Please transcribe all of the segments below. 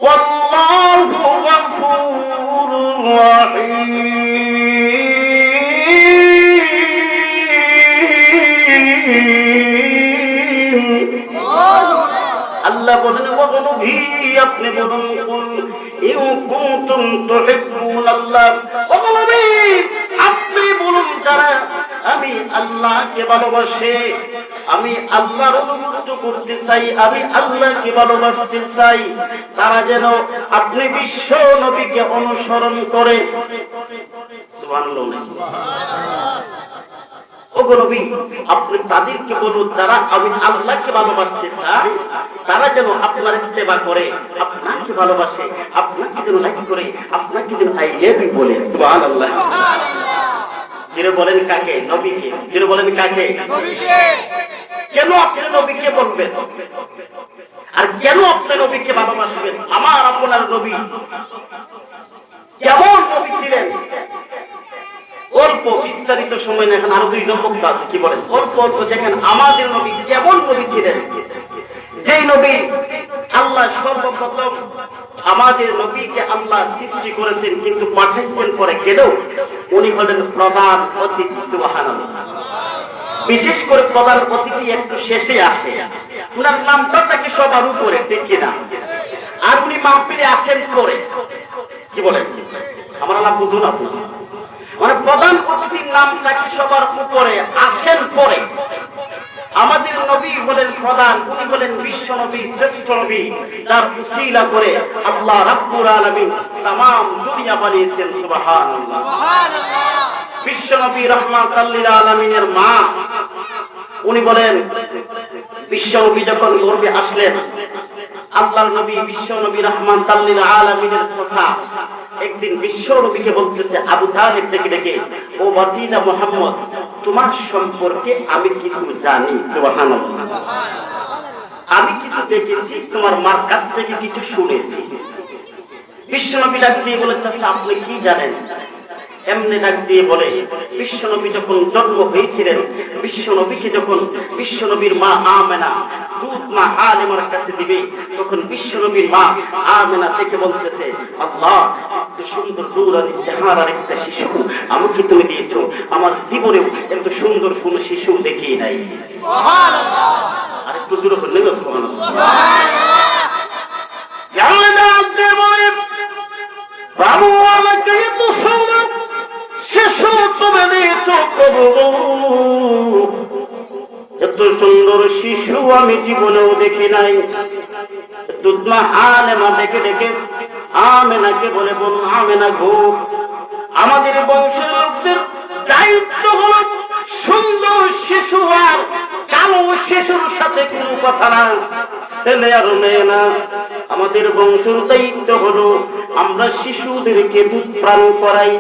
ওয়াল্লাহু গফুরুর রহিম। আল্লাহ বলেন ওয়া নবী আপনি বলুন কুল ইন কুনতুম তুহিব্বুনাল্লাহ, ও নবী আপনি বলুন যারা আমি আল্লাহকে ভালোবাসে, আমি আল্লাহর অনুগত করতে চাই, আমি আল্লাহকে ভালোবাসতে চাই, তারা যেন আপনি বিশ্ব নবীকে অনুসরণ করে। সুবহানাল্লাহ। ওগো নবী আপনি তাদেরকে বলুন যারা আমি আল্লাহকে ভালোবাসতে চাই তারা যেন আপনার ইত্তেবা করে, আপনাকে ভালোবাসে, আপনাকে যেন লাইক করে, আপনাকে যেন আই লাভ ইউ বলে। সুবহানাল্লাহ। যিনি বলেন কাকে? নবীকে। যিনি বলেন কাকে? নবীকে। কেন আপনি নবীকে বলবেন আর কেন আপনি নবীকে ভালোবাসবেন? আমার আপনার নবী কেমন নবী ছিলেন? অল্প বিস্তারিত সময় না, এখন আরো দুইজন বক্তা আছে, কি বলেন? অল্প অল্প দেখেন আমাদের নবী কেমন নবী ছিলেন। যেই নবী আল্লাহ সর্বপ্রথম আমাদের নবীকে আল্লাহ সৃষ্টি করেছেন কিন্তু পাঠাইছেন পরে কেন? উনি হলেন প্রধান অতিথি। সুবহানাল্লাহ। বিশেষ করে প্রধান অতিথি একটু শেষে আসে, উনার নামটা থাকে সবার উপরে, ঠিক কিনা? আর উনি মাহফিলে আসেন করে, কি বলেন? আমার আল্লাহ বুঝুন আপনারা, মানে প্রধান অতিথির নাম থাকে সবার উপরে, আসেন পরে। আমাদের নবী হলেন প্রধান, উনি হলেন বিশ্ব নবী, শ্রেষ্ঠ নবী, যার উসিলা করে আল্লাহ রাব্বুল আলামিন तमाम দুনিয়া বানিয়েছেন। সুবহানাল্লাহ। বিশ্ব নবী রাহমাতাল লিল আলামিনের মা, উনি বলেন বিশ্ব নবী যখন গর্ভে আসলেন, আল্লাহর নবী বিশ্ব নবী রাহমাতাল লিল আলামিনের কথা একদিন বিশ্ব নবীকে বলতেছে আবু তালিব ডেকে ডেকে, ও ভাতিজা মুহাম্মদ তোমার সম্পর্কে আমি কিছু জানি। সুবহানাল্লাহ। আমি কিছু দেখেছি, তোমার মার কাছ থেকে কিছু শুনেছি। বিশ্ব নবী ডাক দিয়ে বলেছে আপনি কি জানেন? এমনি ডাক দিয়ে বলে বিশ্ব নবী যখন জন্ম হয়েছিলেন, বিশ্ব নবীকে যখন বিশ্ব নবীর মা আমেনা দুধ মা হালিমার কাছে দিবে, তখন বিশ্ব নবীর মা আমেনা থেকে বলতেছে আল্লাহ এত সুন্দর নূরানি চেহারার একটা শিশু আমাকে তুমি দিয়েছো, আমার জীবনেও এত সুন্দর কোন শিশু দেখি নাই। সুবহানাল্লাহ। আর একটু জোরে বললেন সুবহানাল্লাহ। বাবু আমাকে এত সুন্দর শিশু তুমি দিয়েছো প্রভু, এত সুন্দর শিশু আমি জীবনেও দেখি নাই। দুধমা হালেমা ডেকে ডেকে আমেনাকে বলে বোন আমেনা গো, আমাদের বংশের লোকদের দায়িত্ব হলো সুন্দর শিশু আর কালো শিশুর সাথে কোনো কথা না, ছেলে আর মেয়ে না। আমাদের বংশের দায়িত্ব হলো আমরা শিশুদেরকে দুধ পান করাই।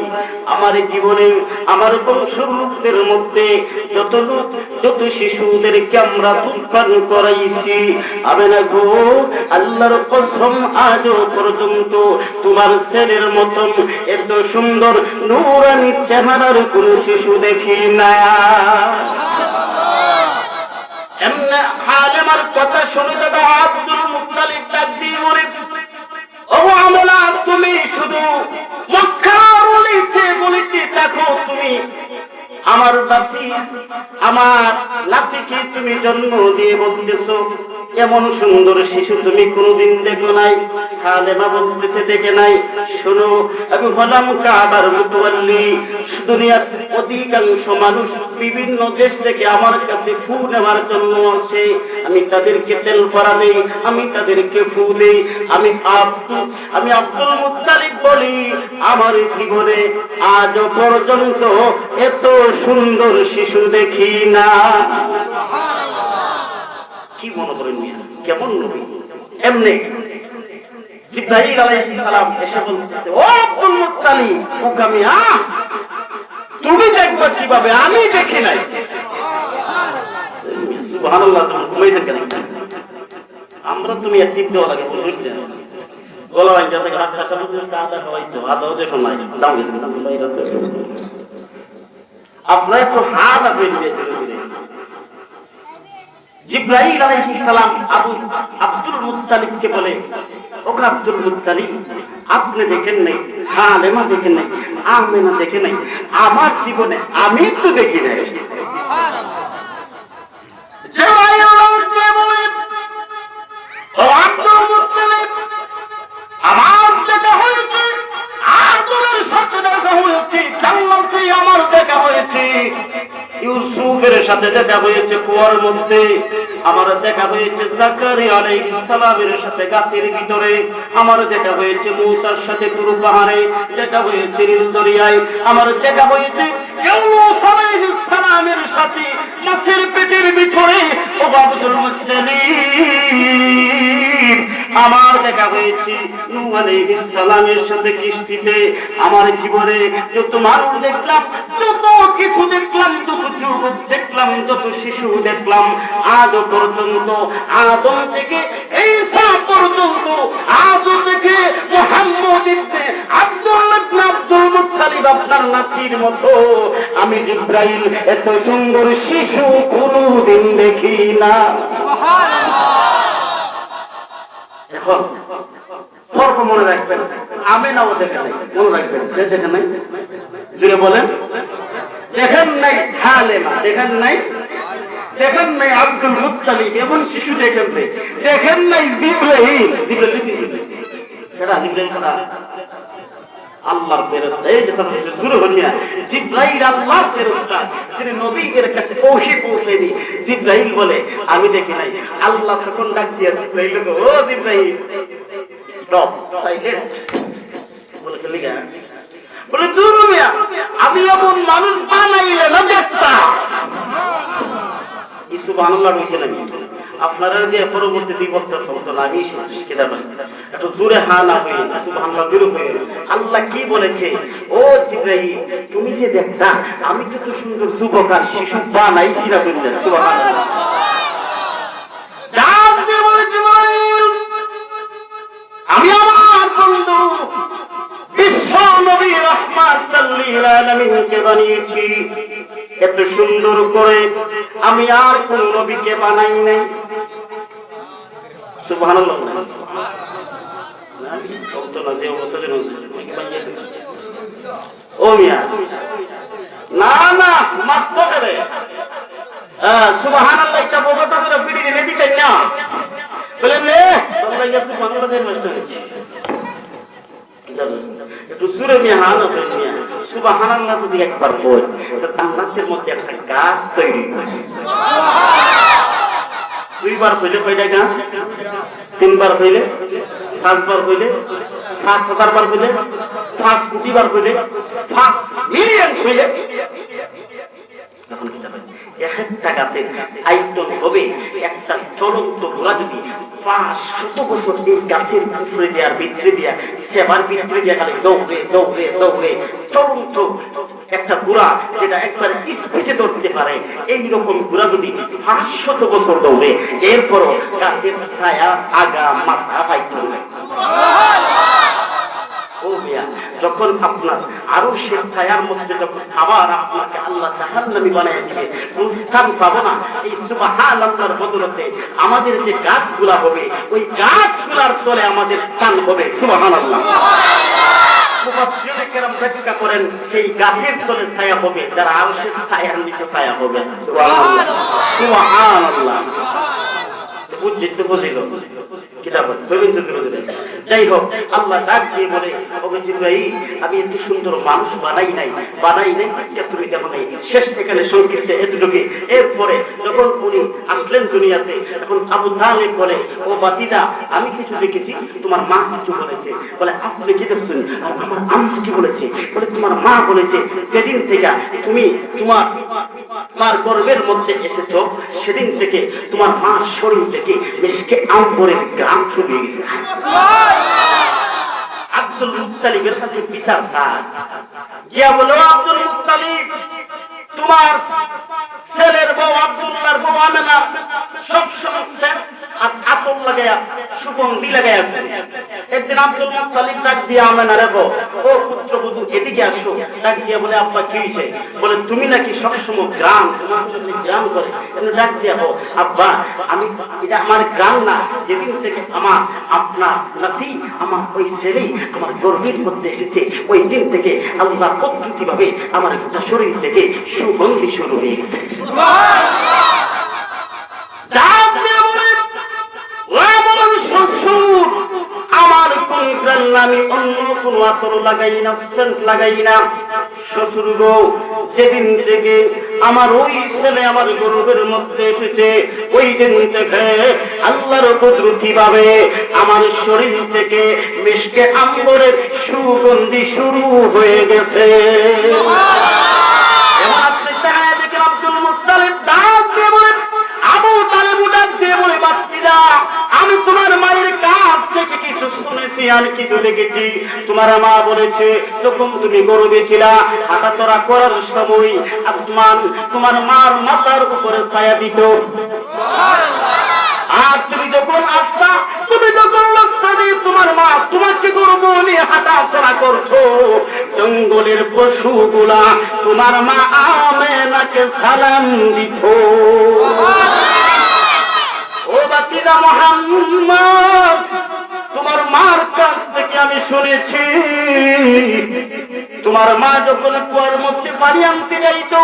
আমার জীবনে আমার বংশের লোকদের মধ্যে যত শিশুদেরকে আমরা দুধ পান করাইছি, আমি না গো আল্লাহর কসম আজও পর্যন্ত তোমার ছেলের মতন এত সুন্দর নূরানি চেহারার কোন শিশু দেখি না। এমনি হালেমার কথা শুনে দাদা আব্দুল মুত্তালিব ডাক দিয়ে বলে, ও আমেনা তুমি শুধু মক্কার অলিতে গলিতে দেখো, তুমি আমার নাতিকে তুমি জন্ম দিয়ে বলতেছো এমন সুন্দর শিশু তুমি কোনদিন দেখো নাই? হালেমা বলতেছে দেখে নাই। শোনো আমি হলাম কাবার মুতাওয়াল্লি, দুনিয়ার অধিকাংশ মানুষ বিভিন্ন দেশ থেকে আমার কাছে ফু নেওয়ার জন্য আসে, আমি তাদেরকে তেল ফরা দেই, আমি তাদেরকে ফু দেই। আমি আব্দুল মুত্তালিব বলি আমার জীবনে আজ পর্যন্ত এত সুন্দর শিশু দেখি না। কি মনে করেন কেমন নবী? এমনি জিবরাইল আলাইহিস সালাম এসে বলতেছে, ও আব্দুল মুত্তালিব ওকামি তুমি দেখবা কিভাবে? আমি দেখি নাই। সুবহানাল্লাহ। ঘুমাইছেন কেন? আমরা তুমি এক টিপ দেওয়া লাগে বুঝলি না, গলা ভাঙ গেছে, হাত কাটা বুঝতে আদা খাওয়াইতো, আদাও যে শোনাই দাম গেছে আপনার একটু হাত আপনি দিয়ে জিবরাইল আলাইহিস সালাম আব্দুল মুত্তালিবকে বলে, ও আব্দুল মুত্তালিব, আপনি দেখেন নাই, হালেমা দেখেন নাই, আমেনা দেখেন নাই, আমার জীবনে আমি তো দেখি নাই। আমার দেখা হয়েছে, আদরের সাথে দেখা হয়েছে, জান্নাতে আমার দেখা হয়েছে, ইউসুফের সাথে দেখা হয়েছে কুয়ার মধ্যে, আমার দেখা হয়েছে জাকারিয়া আলাইহিস সালামের সাথে গাছের ভিতরে, আমার দেখা হয়েছে মূসার সাথে পুরো পাহাড়ে, দেখা হয়েছে নীল দরিয়ায়, আমার দেখা হয়েছে ইউনূস আলাইহিস সালামের সাথে মাছের পেটের ভিতরে। ও আব্দুল মুত্তালিব, আমার দেখা হয়েছে নূহ আলাইহিস সালামের সাথে কিস্তিতে। আমার জীবনে যত মানুষ দেখলাম, যত কিছু দেখলাম, যত যুবক দেখলাম, যত শিশু দেখলাম, আজ পর্যন্ত আদম থেকে ঈসা পর্যন্ত, আজ থেকে মুহাম্মদ ইবনে আব্দুল্লাহ ইবনে আব্দুল মুত্তালিব আপনার নাতির মতো আমি জিবরাইল এত সুন্দর শিশু কোনদিন দেখি না। এখন ফর্ক মনে রাখবেন, আমেনাও দেখে নাই, মনে রাখবেন, সে দেখে নাই, জুড়ে বলেন, দেখেন নাই হালেমা, দেখেন নাই, দেখেন নাই আব্দুল মুত্তালিব, এমন শিশু দেখেন নাই, দেখেন নাই জিবরাইল। আল্লাহর ফেরেশতা, এই যে শুরু হলিয়া জিবরাইল আল্লাহর ফেরেশতা, যিনি নবীদের কাছে ওহী পৌঁছায়নি। জিবরাইল বলে আমি দেখি নাই। আল্লাহ তখন ডাক দিয়া জিবরাইল, ও জিবরাইল স্টপ, সাইলেন্ট। বলে কি লিগা? বলে দূর মিয়া, আমি এমন মানুষ বানাইলে না দেখতাম। সুবহানাল্লাহ বলছেন। আমি আপনারা যে পরবর্তী 2 বক্তা চলতো না, আমি কিতাব একটু জোরে হা না হই, সুবহানাল্লাহ জোরে হই। আল্লাহ কি বলেছে? ও জিবরাইল, তুমি যে দেখতা আমি কত সুন্দর যুবক আর শিশু বানাইছি না বললেন। সুবহানাল্লাহ। ডাক দিয়ে বলে জিবরাইল, আমি আমার বন্ধু বিশ্ব নবী রাহমাতুল লিল আলামিনকে বানিয়েছি, এত সুন্দর করে আমি আর কোন নবীকে বানাই নাই। সুবহানাল্লাহ। ও মিয়া, না না মাত্র করে সুবহানাল্লাহ একটা বড়টা করে পিড়ি রেডি দিতেন না। বলেন রে তোমরা গেছে বাংলাদেশের মাস্টার হয়েছে একটু জোরে মিয়া হা না বলেন মিয়া। সুবহানাল্লাহ যদি একবার বল তো জান্নাতের মধ্যে একটা গাছ তৈরি হয়। 2 বার কইলে কয়টা গাছ? 3 বার কইলে, 5 বার কইলে, 5,000 বার কইলে, 5 কোটি বার কইলে, 5 মিলিয়ন কইলে, এখন কি হবে? একটা গাছের আয়তন হবে, একটা চলন্ত ঘোড়া যদি 500 বছর এই গাছের উপরে দেওয়ার ভিতরে দিয়া সেবার ভিতরে দিয়া খালি দৌড়ে দৌড়ে দৌড়ে চলন্ত একটা ঘোড়া যেটা একবার স্পিডে দৌড়তে পারে, এইরকম ঘোড়া যদি 500 বছর দৌড়ে, এরপরও গাছের ছায়া আগা মাথা পাইতো না। যখন আপনার আরো সে ছায়ার মধ্যে যখন আবার আপনাকে আল্লাহ জাহান্নামী বানিয়ে দিবে, স্থান পাবো না। এই সুবহানাল্লাহর বদলতে আমাদের যে গাছগুলা হবে, ওই গাছগুলার তলে আমাদের স্থান হবে। সুবহানাল্লাহ। মুফাসসিরিনে কেরাম ব্যাখ্যা করেন, সেই গাছের তলে ছায়া হবে, যারা আরো সে ছায়ার নিচে ছায়া হবে। সুবহানাল্লাহ, সুবহানাল্লাহ। বুঝতে বুঝিল কিতাব যাই হোক, আল্লাহ ডাক দিয়ে বলে, আমি এত সুন্দর মানুষ বানাই নাই তুমি দেখো নাই। শেষ এখানে সংক্ষিপ্ত এতটুকু। এরপরে যখন উনি আসলেন দুনিয়াতে, এখন আবু তালেব বলে, ও বাতিদা, আমি কিছু দেখেছি, তোমার মা কিছু বলেছে। বলে আপনি কি দেখছেন? আর আমার আম্মা কি বলেছে? বলে তোমার মা বলেছে, যেদিন থেকে তুমি তোমার গর্ভের মধ্যে এসেছো, সেদিন থেকে তোমার মার শরীর থেকে মিশকে আম্বরের গ্রাম ছড়িয়ে গেছে। আব্দুল মুত্তালিবের কাছে বিচার চায়, গিয়া বলো, আব্দুল মুত্তালিব, তোমার ছেলের বউ আব্দুল্লাহর বউ আমেনা সব সমস্যা আর আতর লাগায়া সুগন্ধি লাগায়া। একদিন আব্দুল মুত্তালিব ডাক দিয়ে আমেনা রে, ও পুত্রবধূ, এদিকে আসো। ডাক দিয়া বলে আব্বা কি হয়েছে? বলে তুমি নাকি সবসময় গ্রাম, তোমার গ্রাম করে। ডাক দিয়া বল আব্বা আমি এটা আমার গ্রাম না, যেদিন থেকে আমার আপনার নাতি আমার ওই ছেলে আমার গর্ভের মধ্যে এসেছে ওই দিন থেকে আল্লাহ পদ্ধতি ভাবে আমার একটা শরীর থেকে সুগন্ধি শুরু হয়ে গেছে। আমার কোন গ্রাম আমি অন্য কোন আতর লাগাই না, সেন্ট লাগাই না। শ্বশুর গো যেদিন থেকে আমার ওই ছেলে আমার গর্ভের মধ্যে এসেছে ওই দিন থেকে আল্লাহর কুদরতি ভাবে আমার শরীর থেকে মিশকে আম্বরের সুগন্ধি শুরু হয়ে গেছে। এবার আপনি তাকায় দেখেন আব্দুল মুত্তালিব ডাক দিয়ে বলে আবু তালেব ডাক দিয়ে বলে বাচ্চারা আমি তোমার মায়ের কাছ থেকে কিছু শুনেছি আর কিছু দেখেছি। তোমার মা বলেছে যখন তুমি গর্ভে ছিলা হাঁটাচলা করার সময় আসমান তোমার মার মাথার উপরে ছায়া দিত, আর তুমি যখন আসতা তুমি যখন রাস্তা দিয়ে তোমার মা তোমাকে গর্ভ নিয়ে হাঁটাচলা করতো জঙ্গলের পশুগুলা তোমার মা আমেনাকে সালাম দিত। ও বাতিদা মুহাম্মদ তোমার মার কাছ থেকে আমি শুনেছি তোমার মা যখন কুয়ার মধ্যে পানি আনতে যাইতো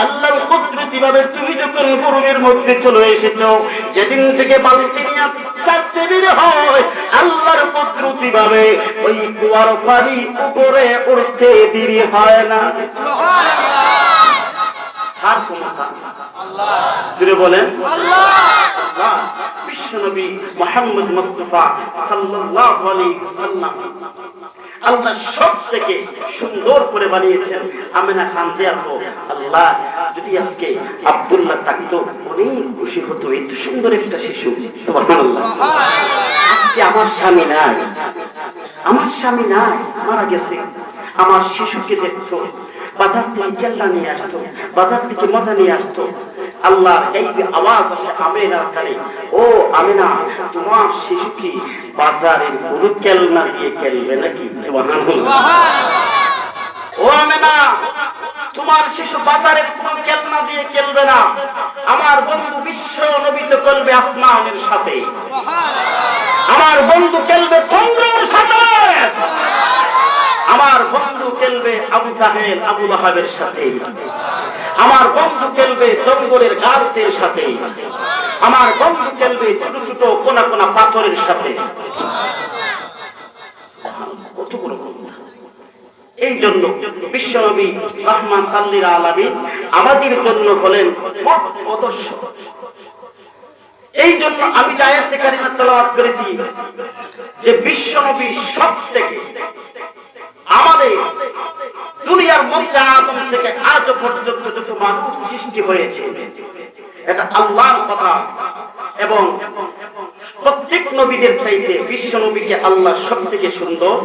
আল্লাহর কুদরতি ভাবে তুমি যখন গর্ভের মধ্যে চলে এসেছো যেদিন থেকে বালতি নিয়ে ছাড়তে দেরি হয় আল্লাহর কুদরতি ভাবে ওই কুয়ার পানি উপরে উঠতে দেরি হয় না। আর কোন আল্লাহ জুড়ে বলেন আল্লাহ। বিশ্বনবী মুহাম্মদ মুস্তাফা সাল্লাল্লাহু আলাইহি ওয়াসাল্লাম আল্লাহ সব থেকে সুন্দর করে বানিয়েছেন। আমেনা খান দেখো আল্লাহ যদি আজকে আব্দুল্লাহ থাকতো অনেক খুশি হতো, এত সুন্দর একটা শিশু। সুবহানাল্লাহ। আজকে আমার স্বামী নাই, আমার স্বামী নাই, মারা গেছে। আমার শিশুকে দেখতো, বাজার থেকে কেল্লা নিয়ে আসতো, বাজার থেকে মজা নিয়ে আসতো। আল্লাহর এই আওয়াজ আসে আমেনার কানে, ও আমেনা তোমার শিশু কি বাজারের পুরো কেলনা দিয়ে খেলবে নাকি? সুবহানাল্লাহ। ও আমেনা তোমার শিশু বাজারের পুরো কেলনা দিয়ে খেলবে না, আমার বন্ধু বিশ্ব নবী তো খেলবে আসমানের সাথে, আমার বন্ধু খেলবে চন্দ্রের সাথে, আমার বন্ধু খেলবে আবু জাহেল আবু লাহাবের সাথে, আমার বন্ধু খেলবে জঙ্গলের গাছের সাথে, আমার বন্ধু খেলবে ছোট ছোট কোনা কোনা পাথরের সাথে। কতগুলো কথা। এই জন্য বিশ্বনবী রাহমাতুল লিল আলামিন আমাদের জন্য হলেন আদর্শ। এই জন্য আমি আয়াতে কারিমা তেলাওয়াত করেছি যে বিশ্বনবী সব থেকে আমাদের দুনিয়ার মধ্যে আদম থেকে আজ পর্যন্ত যত মানুষ সৃষ্টি হয়েছে এটা আল্লাহর কথা, এবং প্রত্যেক নবীদের চাইতে বিশ্ব নবীকে আল্লাহ সব থেকে সুন্দর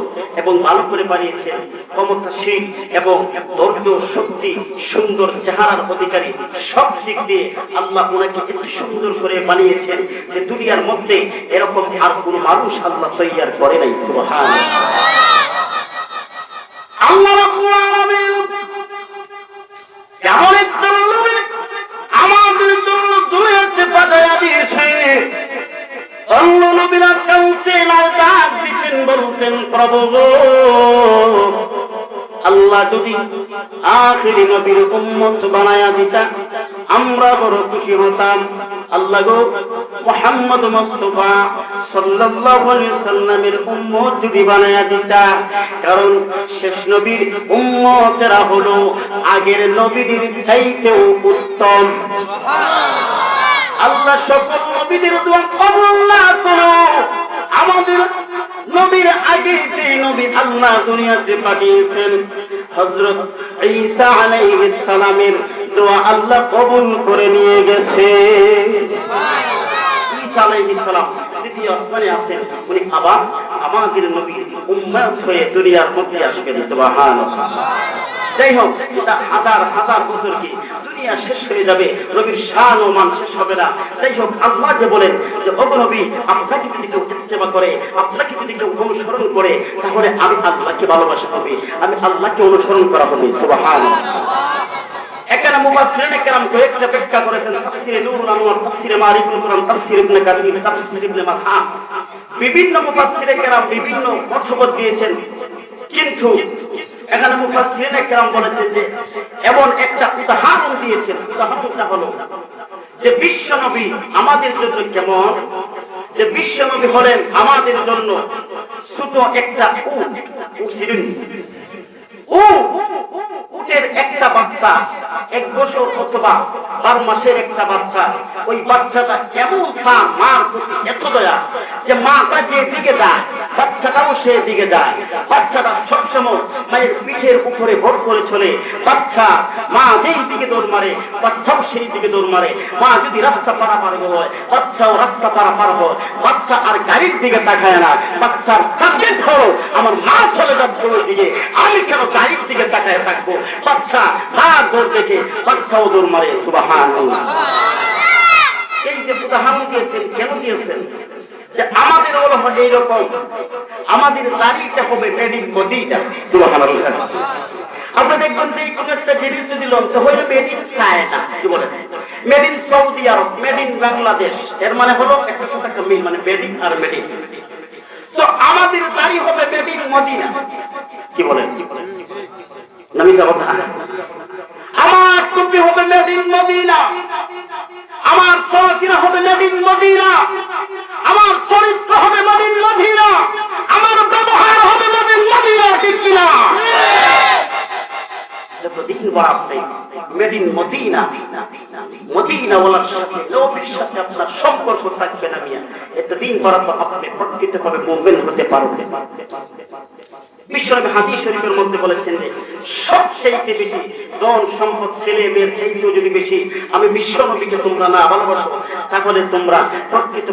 এবং ভালো করে বানিয়েছেন, ক্ষমতাশীল এবং ধৈর্য শক্তি সুন্দর চেহারার অধিকারী। সব দিক দিয়ে আল্লাহ ওনাকে এত সুন্দর করে বানিয়েছেন যে দুনিয়ার মধ্যে এরকম আর কোন মানুষ আল্লাহ তৈয়ার করে নাই। সুবহানাল্লাহ। আল্লাহ রাব্বুল আলামিন এমন একজন নবী আমাদের জন্য দুনিয়াতে পাঠায়া দিয়েছে। অন্য নবীরা কাউতেন আর ডাক দিতেন, বলতেন প্রভু আল্লাহ যদি আখিরি নবীর উম্মত বানায়া দিতা আমরা বড় খুশি হতাম। আল্লাহ গো মুহাম্মদ মুস্তাফা সাল্লাল্লাহু আলাইহি সাল্লামের উম্মত যদি বানায়া দিতা, কারণ শেষ নবীর উম্মতরা হলো আগের নবীদের চাইতেও উত্তম। আল্লাহ সকল নবীদের দোয়া কবুল না করো, আমাদের নবীর আগে যে নবী আল্লাহ দুনিয়াতে পাঠিয়েছেন হযরত ঈসা আলাইহিস সালামের দোয়া আল্লাহ কবুল করে নিয়ে গেছে। ঈসা আলাইহিস সালাম দ্বিতীয় আসমানে আছেন, উনি আবার আমাদের নবীর উম্মত হয়ে দুনিয়ার মধ্যে আসবেন। সুবহানাল্লাহ। যাই হোক, হাজার হাজার বছর কি দুনিয়া শেষ হয়ে যাবে, নবীর শান ও মান শেষ হবে না। যাই হোক, আল্লাহ যে বলেন যে ওগো নবী, আপনাকে যদি কেউ ইত্তেবা করে, আপনাকে যদি কেউ অনুসরণ করে, তাহলে আমি আল্লাহকে ভালোবাসা হবে, আমি আল্লাহকে অনুসরণ করা হবে। সুবহানাল্লাহ। এখানে মুফাসসিরিনে কেরাম কয়েকটা ব্যাখ্যা করেছেন, তাফসীরে নূরুল আনওয়ার, তাফসীরে মারিফুল কুরআন, তাফসীর ইবনে কাসির, তাফসীর ইবনে মাথা, বিভিন্ন মুফাসসিরে কেরাম বিভিন্ন মতভেদ দিয়েছেন। কিন্তু এখানে মুফাসসিরিনে কেরাম বলেছেন যে এমন একটা উদাহরণ দিয়েছেন, উদাহরণটা হলো যে বিশ্ব নবী আমাদের জন্য কেমন, যে বিশ্ব নবী হলেন আমাদের জন্য ছোট একটা উট, উটের একটা বাচ্চা 1 বছর অথবা 12 মাসের একটা বাচ্চা, ওই বাচ্চাটা কেমন তার মার প্রতি এত দয়া যে মাটা যে দিকে যায় বাচ্চাটাও সেই দিকে যায়, বাচ্চাটা সবসময় মায়ের পিঠের উপরে ভর করে চলে, বাচ্চা মা যেই দিকে দৌড় মারে বাচ্চাও সেই দিকে দৌড় মারে, মা যদি রাস্তা পারাপার হয় বাচ্চাও রাস্তা পারাপার হয়, বাচ্চা আর গাড়ির দিকে তাকায় না, বাচ্চার টার্গেট হলো আমার মা চলে যাচ্ছে ওই দিকে, আমি কেন গাড়ির দিকে তাকায় থাকবো। বাচ্চা মার দৌড় দেখে বাচ্চাও দৌড় মারে। সুবহানাল্লাহ। এই যে উদাহরণ দিয়েছেন, কেন দিয়েছেন? যে আমাদের হলো এইরকম, আমাদের দাড়িটা হবে মেড ইন মদিনা। সুবহানাল্লাহ। আপনি দেখবেন যে কোনো একটা জিনিস যদি লন তো হইলো মেড ইন চায়না, কি বলেন, made in Saudi Arabia, made in Bangladesh, এর মানে হলো একটা সাথে একটা মিল, মানে মেড ইন আর মেড ইন। তো আমাদের দাড়ি হবে মেড ইন মদিনা, কি বলেন, নামিসা কথা। আমার টুপি হবে মেড ইন মদিনা, আমার চলাফেরা হবে মেড ইন মদিনা, আমার চরিত্র হবে মেড ইন মদিনা, আমার ব্যবহার হবে মেড ইন মদিনা, ঠিক কিনা? যতদিন বড় আপনি মেড ইন মদিনা, মদিনা ওয়ালার সাথে, নবীর সাথে আপনার সম্পর্ক থাকবে না মিয়া, এতদিন বড় তো আপনি প্রকৃতভাবে মুমিন হতে পারবেন। বিশ্বনবী হাদিস শরীফের মধ্যে বলেছেন যে সবচেয়ে বেশি ধন সম্পদ ছেলে মেয়ের চাইতেও যদি বেশি আমি বিশ্বনবীকে তোমরা না ভালোবাসো, তাহলে তোমরা প্রকৃত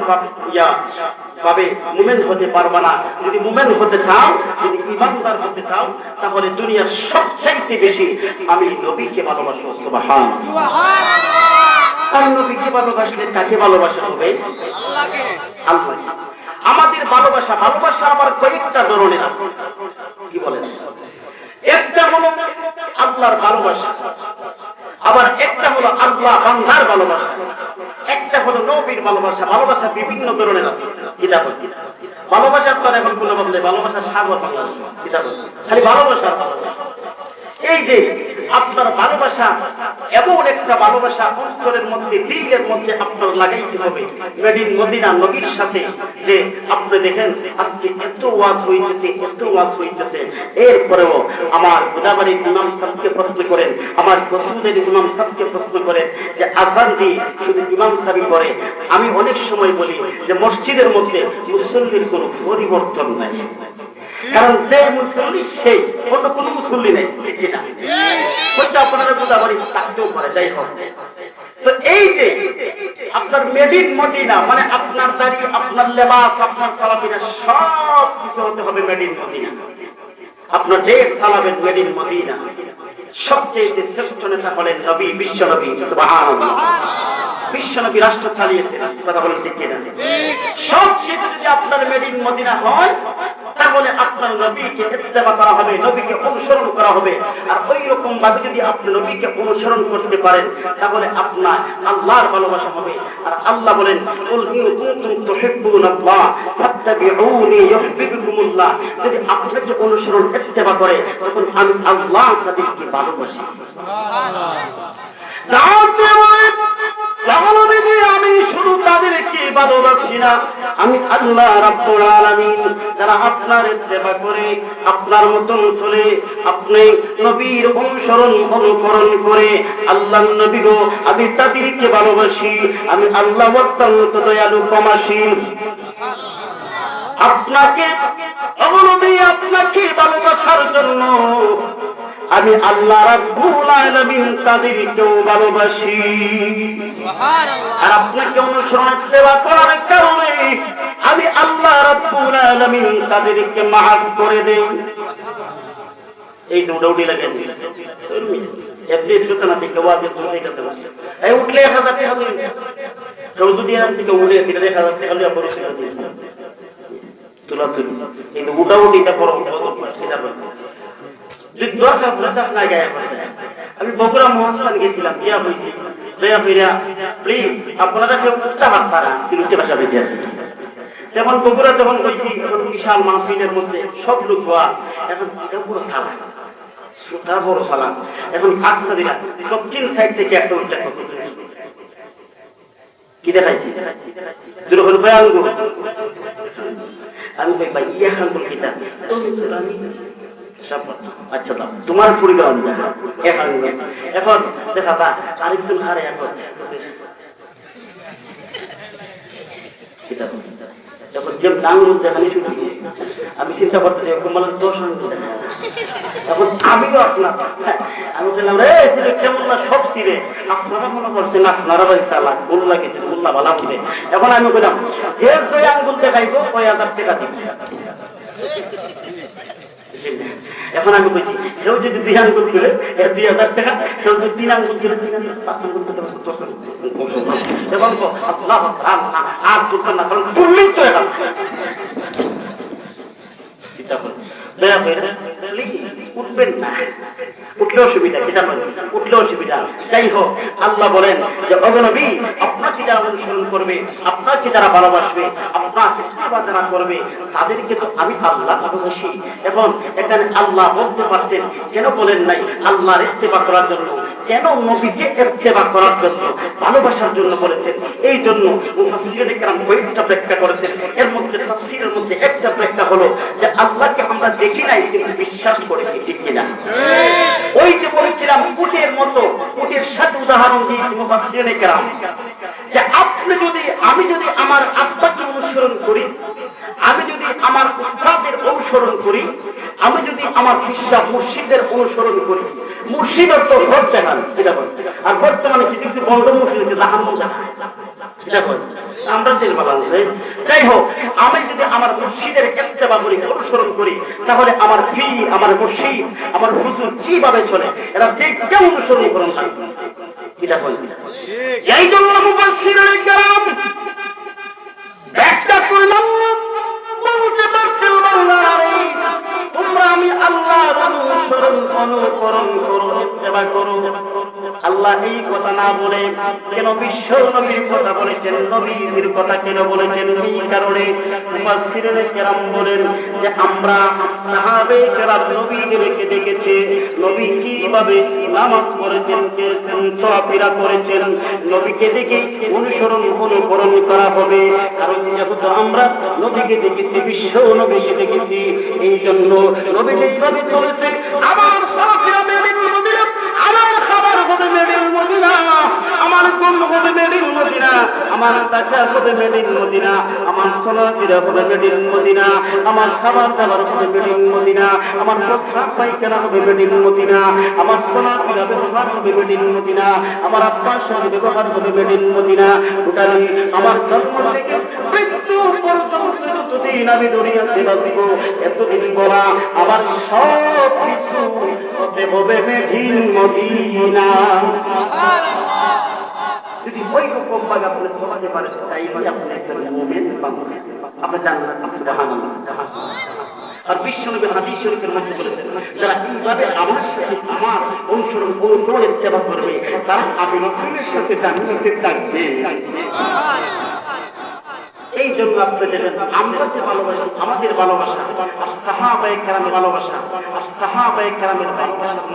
ভাবে মুমিন হতে পারবে না। যদি মুমিন হতে চাও, যদি ঈমানদার হতে চাও, তাহলে দুনিয়ার সবচেয়ে বেশি আমি নবীকে ভালোবাসো। সুবহানাল্লাহ। আর নবীকে ভালোবাসলে কাকে ভালোবাসা হবে? আল্লাহকে। আল্লাহ। আমাদের ভালোবাসা, ভালোবাসা আবার কয়েকটা ধরনের আছে, কি বলেন? একটা হলো আল্লাহর ভালোবাসা, আবার একটা হলো আল্লাহ বান্দার ভালোবাসা, একটা হলো নবীর ভালোবাসা। ভালোবাসা বিভিন্ন ধরনের আছে, কিতা বলছি ভালোবাসার তো এখন কোনো বদলে ভালোবাসার সাগর বাংলাদেশ, কিতা বলছি খালি ভালোবাসা। এই যে আপনার ভালোবাসা এমন একটা ভালোবাসা অন্তরের মধ্যে, দিলের মধ্যে আপনার লাগাইতে হবে মেড ইন মদিনা নবীর সাথে। যে আপনি দেখেন আজকে এত ওয়াজ হইতেছে, এত ওয়াজ হইতেছে, এরপরেও আমার গোদাবাড়ির ইমাম সাহেবকে প্রশ্ন করেন, আমার কসুদের ইমাম সাহেবকে প্রশ্ন করেন যে আযান দিয়ে শুধু ইমাম সাহেব করে। আমি অনেক সময় বলি যে মসজিদের মধ্যে মুসল্লির কোনো পরিবর্তন নাই, কারণ যে মুসল্লি সেই, অন্য কোনো মুসল্লি নেই, ঠিক কিনা? হয়তো আপনারা গোদাবাড়ি থাকতেও পারে, যাই হোক। তো এই যে আপনার মেড ইন মদিনা, মানে আপনার দাড়ি, আপনার লেবাস, আপনার সালাবিনা সব কিছু হতে হবে মেড ইন মদিনা। আপনার ডেট সালাবেন মেড ইন মদিনা। সবচেয়ে শ্রেষ্ঠ নেতা হলেন নবী, বিশ্ব নবী। সুবহানাল্লাহ। বিশ্ব নবী রাষ্ট্র চালিয়েছেন, কথা বলেন ঠিক কিনা? সব কিছু যদি আপনার মেড ইন মদিনা হয়, তাহলে আপনার নবীকে ইত্তেবা করা হবে, নবীকে অনুসরণ করা হবে। আর ওই রকম ভাবে যদি আপনি নবীকে অনুসরণ করতে পারেন, তাহলে আপনার আল্লাহর ভালোবাসা হবে। আর আল্লাহ বলেন, কুল ইন কুনতুম তুহিব্বুনাল্লাহ ফাত্তাবিউনি ইউহিব্বুকুমুল্লাহ। যদি আপনাকে অনুসরণ ইত্তেবা করে, তখন আমি আল্লাহ তাদেরকে ভালোবাসি। আমি শুধু তাদেরকে ভালোবাসি না, আমি আল্লাহ রাব্বুল আলামিন যারা আপনার ইত্তেবা করে, আপনার মতন চলে, আপনি নবীর অনুকরণ করে, আল্লাহর নবী গো, আমি তাদেরকে ভালোবাসি। আমি আল্লাহ অত্যন্ত দয়ালু ক্ষমাশীল। আপনাকে আপনাকে ভালোবাসার জন্য আমি আল্লাহ রাব্বুল আলামিন তাদেরকেও ভালোবাসি। আর আপনাকে অনুসরণ সেবা করার কারণে আমি আল্লাহ রাব্বুল আলামিন তাদেরকে মাফ করে দেই। এই যে উডাউডি লাগেন, এমনি শ্রোতা না থেকে ওয়াজের তো ঠিক আছে এই উঠলে 1000 টাকা দিন কেউ যদি এখান থেকে উড়ে 1000 টাকা লিয়া পরে তুলা তুলি এই যে উঠাউটিটা বড় সেটা যদি দরকার পড়ে তো আপনার গায়ে পড়ে আমি বগুড়া মহাস্থান গেছিলাম বিয়া হয়েছি দয়া কইরা প্লিজ আপনারা কেউ উঠতে পারতারা সিলেটে ভাষা বেঁচে আছে যেমন বগুড়া যখন গেছি এখন বিশাল মাহফিলের মধ্যে সব লোক হওয়া এখন এটা পুরো সালা শ্রোতা বড় সালা এখন আটটা দিলা দক্ষিণ সাইড থেকে একটা উল্টা করতেছে কি দেখাইছি দুরকম ভাই আঙ্গুল আমি ভাই ইয়া আঙ্গুল কিটা আচ্ছা দাও তোমার ছুরি দেওয়া দিতে এখন দেখা তা আরেকজন হারে এখন যখন যে আঙ্গুল দেখানি শুরু আমি চিন্তা করতেছি কোমল 10 আঙ্গুল দেখা এখন আমিও আপনার আমি বললাম রে কেমন না সব ছিঁড়ে আপনারা মনে করছেন আপনারা ভাই চালাক বললা কিন্তু বললা ভালো হবে এখন আমি বললাম যে যে আঙ্গুল দেখাইবো 1000 টাকা দিব এখন আমি বলছি কেউ যদি 2 আঙ্গুল তুলে 2000 টাকা কেউ যদি 3 আঙ্গুল তুলে 5 আঙ্গুল তুলে 10 এখন আল্লাহ আর তুলতেন না কারণ তুললেই তো এখন চিন্তা করুন দয়া করে উঠবেন না উঠলে অসুবিধা কিটা উঠলে অসুবিধা যাই হোক আল্লাহ বলেন যে অগনবী আপনাকে যারা অনুসরণ করবে আপনাকে যারা ভালোবাসবে আপনাকে যারা করবে তাদেরকে তো আমি আল্লাহ ভালোবাসি এবং এখানে আল্লাহ বলতে পারতেন কেন বলেন নাই আল্লাহর ইত্তেবা করার জন্য কেন নবীকে ইত্তেবা করার জন্য ভালোবাসার জন্য বলেছেন এই জন্য মুফাসসিরিনে কেরাম কয়েকটা ব্যাখ্যা করেছেন এর মধ্যে তাফসীরের মধ্যে একটা ব্যাখ্যা হলো যে আল্লাহকে আমরা দেখি নাই কিন্তু বিশ্বাস করেছি ঠিক কিনা ওই যে বলেছিলাম উটের মতো উটের সাথে উদাহরণ দিয়েছি মুফাসসিরিনে কেরাম যে আমি যদি আমার আব্বাকে অনুসরণ করি আমি যদি আমার উস্তাদের অনুসরণ করি আমি যদি আমার ফিসা মুর্শিদের অনুসরণ করি মুর্শিদের তো ভোট দেখান এটা বল আর বর্তমানে কিছু কিছু বন্ধ মুর্শিদকে জাহান্ন দেখায় এটা বল আমরা দিল বালান্সে যাই হোক আমি যদি আমার মুর্শিদের ইত্তেবা করি অনুসরণ করি তাহলে আমার পীর আমার মুর্শিদ আমার হুজুর কিভাবে চলে এটা দেখতে অনুসরণ করুন লাগবে এটা বল এই জন্য মুফাসসিরিনে কেরাম ব্যাখ্যা করলাম বলতে পারতেন তোমরা আমি আল্লাহর অনুসরণ অনুকরণ করো ইত্তেবা করো আল্লাহ এই কথা না বলে কেন বিশ্ব নবীর কথা বলেছেন নবীজির কথা কেন বলেছেন এই কারণে মুফাসসিরিনে কেরাম বলেন যে আমরা সাহাবে কেরাম নবীদেরকে দেখেছি নবী কিভাবে নামাজ পড়েছেন গেছেন চলাফেরা করেছেন নবীকে দেখে অনুসরণ অনুকরণ করা হবে কারণ যেহেতু আমরা নবীকে দেখেছি বিশ্ব নবীকে দেখেছি এই জন্য নবী এইভাবে চলেছে আমার চলাফেরা মেডিন মদিনা আমার খাবার হবে মেডিন মদিনা আমার ঘুম হবে মেডিন মদিনা আমার টাকা হবে মেডিন মদিনা আমার চলাফেরা হবে মেডিন মদিনা আমার খাবার দাবার হবে মেডিন মদিনা আমার প্রস্রাব পায়খানা হবে মেডিন মদিনা আমার চলাফেরা ব্যবহার হবে মেডিন মদিনা আমার আব্বার সাথে ব্যবহার হবে মেডিন মদিনা টোটালি আমার জন্ম থেকে মৃত্যু পর্যন্ত যতদিন আমি দুনিয়াতে বাঁচব এতদিন বলা আমার সব কিছু হতে হবে মেডিন মদিনা যদি ওই রকম ভাবে আপনি চলাতে পারেন তাইলে আপনি একজন মুমিন বান্দা আপনি জান্নাত সুবহানাল্লাহ আর বিশ্বনবী হাদিস শরীফের মধ্যে বলেছেন যারা এইভাবে আমার সাথে আমার অনুসরণ ইত্তেবা করবে তারা আমি রাসূলের সাথে জান্নাতে থাকবে এই জন্য আপনি দেখেন আমরা যে ভালোবাসি আমাদের ভালোবাসা আর সাহাবায়ে কেরামের ভালোবাসা আর সাহাবায়ে কেরামের ভালোবাসা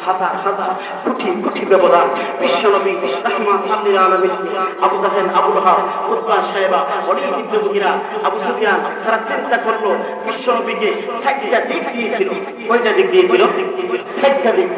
হাজার হাজার কোটি কোটি ব্যবধান বিশ্বনবী রাহমাতুল লিল আলামিন আবু জাহেল আবু লাহাব উতবা সাহেবা ওয়ালিদ ইবনে মুগীরা আবু সুফিয়ান তারা চিন্তা করলো বিশ্বনবীকে 6টা দিক দিয়েছিল কয়টা দিক দিয়েছিল 6টা দিক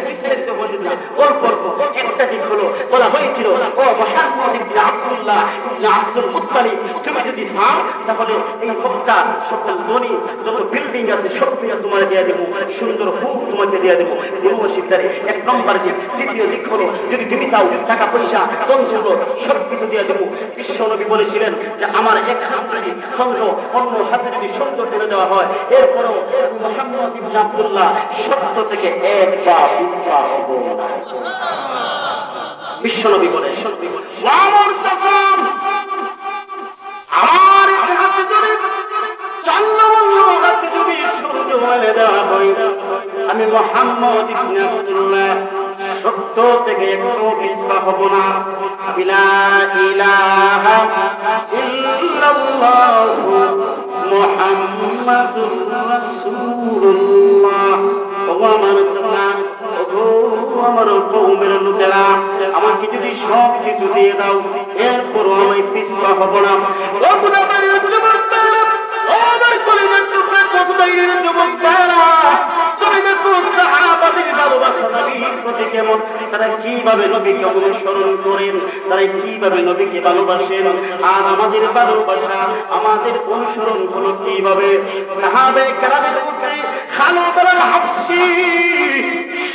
বিস্তারিত বলে দিলাম অল্প অল্প একটা দিক হলো বলা হয়েছিল ও মুহাম্মদ ইবনে আব্দুল্লাহ ইবনে আব্দুল মুত্তালিব, তুমি যদি চাও তাহলে এই মক্কা সকল ধনী যত বিল্ডিং আছে সব কিছু তোমার দিয়ে দেবো, সুন্দর হুক তোমাকে দিয়ে দেবো। ইউনিভার্সিটির 1 নম্বর দিক। দ্বিতীয় দিক হলো যদি তুমি চাও টাকা পয়সা ধন সম্পদ সব কিছু দিয়ে দেবো। বিশ্বনবী বলেছিলেন যে আমার এক হাত যদি চন্দ্র অন্য হাতে যদি সত্য তুলে দেওয়া হয়, এরপরও মুহাম্মদ ইবনে আব্দুল্লাহ সত্য থেকে এক পা পিছপা হব না। বিশ্বনবী বলে আমার কসম, আমার এক হাতে যদি চন্দ্র অন্য হাতে যদি সূর্য বলে দেওয়া হয়, আমি মুহাম্মদ ইবনে আব্দুল্লাহ সত্য থেকে একটু পিছপা হব না। লা ইলাহা ইল্লাল্লাহু মুহাম্মাদুর রাসূলুল্লাহ। আমার চাচা, আমার কওমের লোকেরা, আমাকে যদি সব কিছু দিয়ে দাও, এরপরও আমি পিছপা হব না। ও গুনাহগারের যুবকেরা, ও আমার কলিজার টুকরা কসবাইয়ের যুবকেরা, তুমি দেখো সাহাবাদের ভালোবাসা নবীর প্রতি কেমন, তারা কিভাবে নবীকে অনুসরণ করেন, তারা কিভাবে নবীকে ভালোবাসেন। আর আমাদের ভালোবাসা, আমাদের অনুসরণ হলো কিভাবে। সাহাবায়ে কেরামের মধ্যে খালিদ আল হাবশী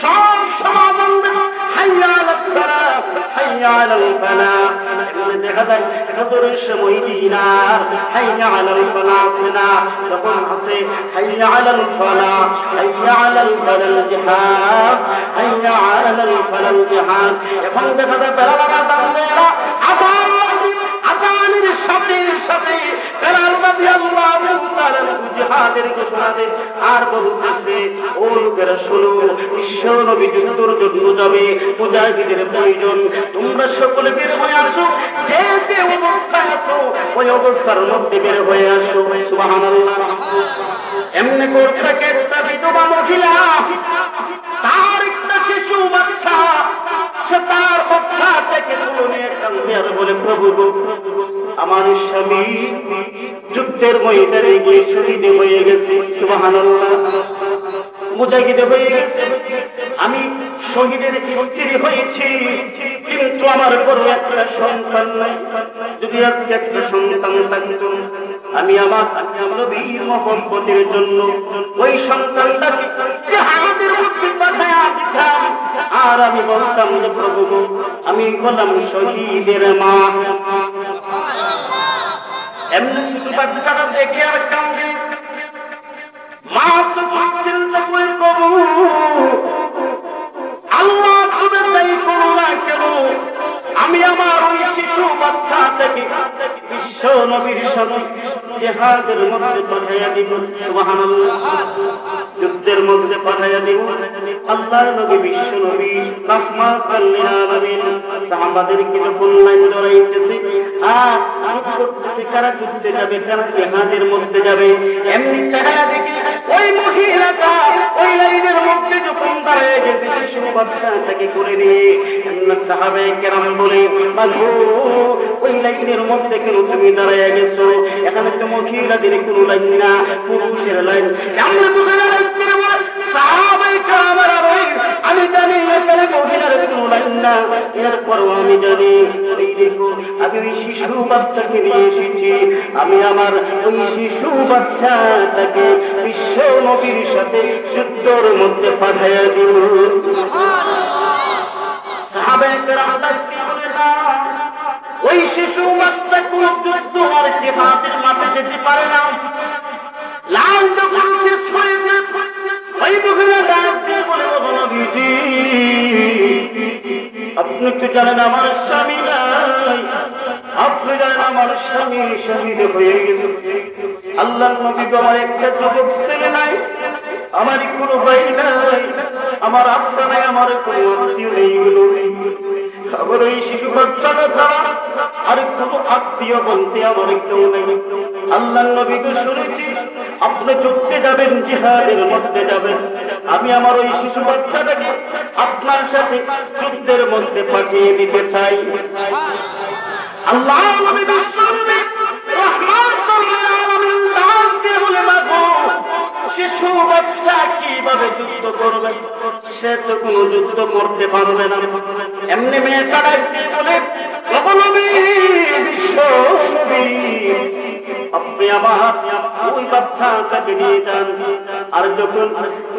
সব সমাধান হাইয়া আলাস সালাত হাইয়া আলাল ফালাহ। এখানে দেখা যায় ফজরের সময় দিনার হাইয়া আলাল ফালাহ আসেনা, তখন আসে হাইয়া আলাল ফালাহ, হাইয়া আলাল ফালাল জিহাদ, হাইয়া আলাল ফালাল জিহাদ। এখন দেখা যায় বেলাল আযান দেয়, আযানের সাথে সাথে বেলাল রাদিয়াল্লাহু তাআলা জিহাদের ঘোষণা দেয় আর বলতেছে, ও লোকেরা শোনো, বিশ্ব নবী যুদ্ধের জন্য যাবে, মুজাহিদের প্রয়োজন, তোমরা সকলে বের হয়ে আসো, যে যে অবস্থায় আসো ওই অবস্থার মধ্যে বের হয়ে আসো। সুবহানাল্লাহ। এমনি করতে থাকে একটা বিধবা মহিলা, তার একটা শিশু বাচ্চা, সে তার বাচ্চা থেকে তুলে নিয়ে কাঁদে আর বলে, প্রভু গো, আমার স্বামী যুদ্ধের ময়দানে গিয়ে শহীদ হয়ে গেছে। সুবহানাল্লাহ। মুজাহিদ হয়ে গেছে, আমি শহীদের স্ত্রী হয়েছি, কিন্তু আমার বড় একটা সন্তান নাই। যদি আজকে একটা সন্তান থাকতো, আমি আমার নবীর মহব্বতের জন্য ওই সন্তানটাকে জিহাদের মধ্যে পাঠায়া দিতাম, আর আমি বলতাম যে প্রভু গো, আমি হলাম শহীদের মা। এমনি শুধু বাচ্চাটা দেখে আর কান্দে, মা তো চিন্তা করে, প্রভু আল্লাহ তুমি তাই করো না কেন, আমি আমার ওই শিশু বাচ্চাটাকে বিশ্ব নবীর সাথে জিহাদের মধ্যে পাঠাইয়া দিব। সুবহানাল্লাহ। যুদ্ধের মধ্যে পাঠাইয়া দিব। আল্লাহর নবী বিশ্ব নবী রাহমাতাল লিল আলামিন সাহাবাদেরকে যখন লাইন ধরাইতেছে আর করতেছে, কারা যুদ্ধে যাবে, কারা জিহাদের মধ্যে যাবে, এমনি তাকায়া দেখে ওই মহিলাটা ওই লাইনের মধ্যে যখন দাঁড়িয়ে গেছে শিশু বাচ্চাটাকে করে নিয়ে, সাহাবায়ে কেরাম বলে, বাবু ওই লাইনের মধ্যে কেন তুমি দাঁড়িয়ে গেছো? এখানে তো মহিলাদের কোনো লাইন না, পুরুষের লাইন। আমরা বুঝাতে সাহাবায়ে কেরাম, আমি জানি এখানে মহিলার কোনো লাইন না, এরপরও আমি জানি ওই দেখো আমি ওই শিশু বাচ্চাকে নিয়ে এসেছি, আমি আমার ওই শিশু বাচ্চাটাকে বিশ্ব নবীর সাথে যুদ্ধের মধ্যে পাঠাইয়া দিব। সাহাবায়ে কেরাম ডাকতে বলে, না, ওই শিশু বাচ্চা কোন যুদ্ধ আর জিহাদের মাঠে যেতে পারে না। লাল যখন শেষ হয়েছে, ওই মহিলা ডাক দিয়ে বলে, ও নবীজি, আপনি তো জানেন আমার স্বামী নাই, আপনি জানেন আমার স্বামী শহীদ হয়ে গেছে। আল্লাহর নবী গো, আমার একটা যুবক ছেলে নাই, আমার কোনো ভাই নাই, আমার আপনা নাই, আমার কোনো আত্মীয় নেই, আমার ওই শিশু বাচ্চাটা ছাড়া আর কোনো আত্মীয় বলতে আমার কেউ নেই। আল্লাহর নবী গো, শুনেছি আপনি যুদ্ধে যাবেন, জিহাদের মধ্যে যাবেন, আমি আমার ওই শিশু বাচ্চাটাকে আপনার সাথে যুদ্ধের মধ্যে পাঠিয়ে দিতে চাই। আল্লাহ নবী বিশ্বনবী রাহমাতুল লিল আলামিন ডাকতে বলে, মাগো, শিশু বাচ্চা কিভাবে যুদ্ধ করবে? সে তো কোনো যুদ্ধ করতে পারবে না। এমনি মেয়েটা ডাকতে বলে, ও নবী, বিশ্ব আমার ওই বাচ্চাটাকে নিয়ে যান। আর যখন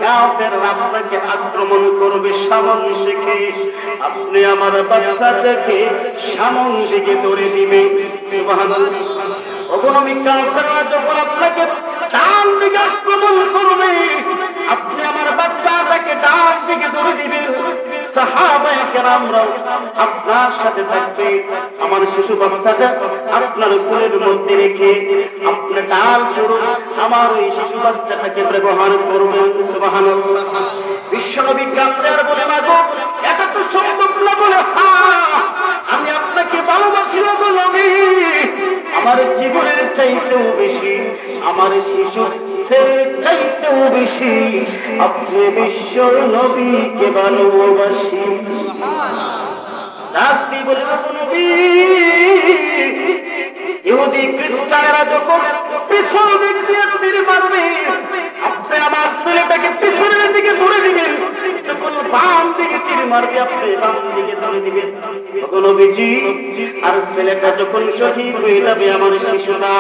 কাফের আপনাকে আক্রমণ করবে সামন শেখে, আপনি আমার বাচ্চাটাকে সামন দিকে ধরে দিবে। সুবহানাল্লাহ। অগণমিক কাফেররা যখন আপনাকে ডান দিকে আক্রমণ করবে, আপনি আমার বাচ্চাটাকে ডান দিকে ধরে দিবেন। সাহাবায়ে কেরামরাও আপনার সাথে থাকবে। আমার শিশু বাচ্চাটা আপনার কোলের মধ্যে রেখে আপনি ডাল শুরু আমার ওই শিশু বাচ্চাটাকে ব্যবহার করবেন। সুবহানাল্লাহ। বিশ্বনবী কাঁদলেন আর বলে, মাগো এটা তো সম্ভব না। বলে, হ্যাঁ আমি আপনাকে ভালোবাসি গো নবী, আমার জীবনের চাইতেও বেশি, আমার শিশু ছেলের চাইতেও বেশি আপনি বিশ্ব নবীকে ভালোবাসি। রাত্রি বলে, নবী ইহুদি খ্রিস্টানেরা যখন পিছন দিক দিয়ে তীর মারবে, আপনি আমার ছেলেটাকে পিছনের দিকে ধরে দিবেন। যখন বাম দিকে তীর মারবে, আপনি বাম দিকে ধরে দিবেন। নবীজি আর ছেলেটা যখন শহীদ হয়ে যাবে, আমার শিশুটা,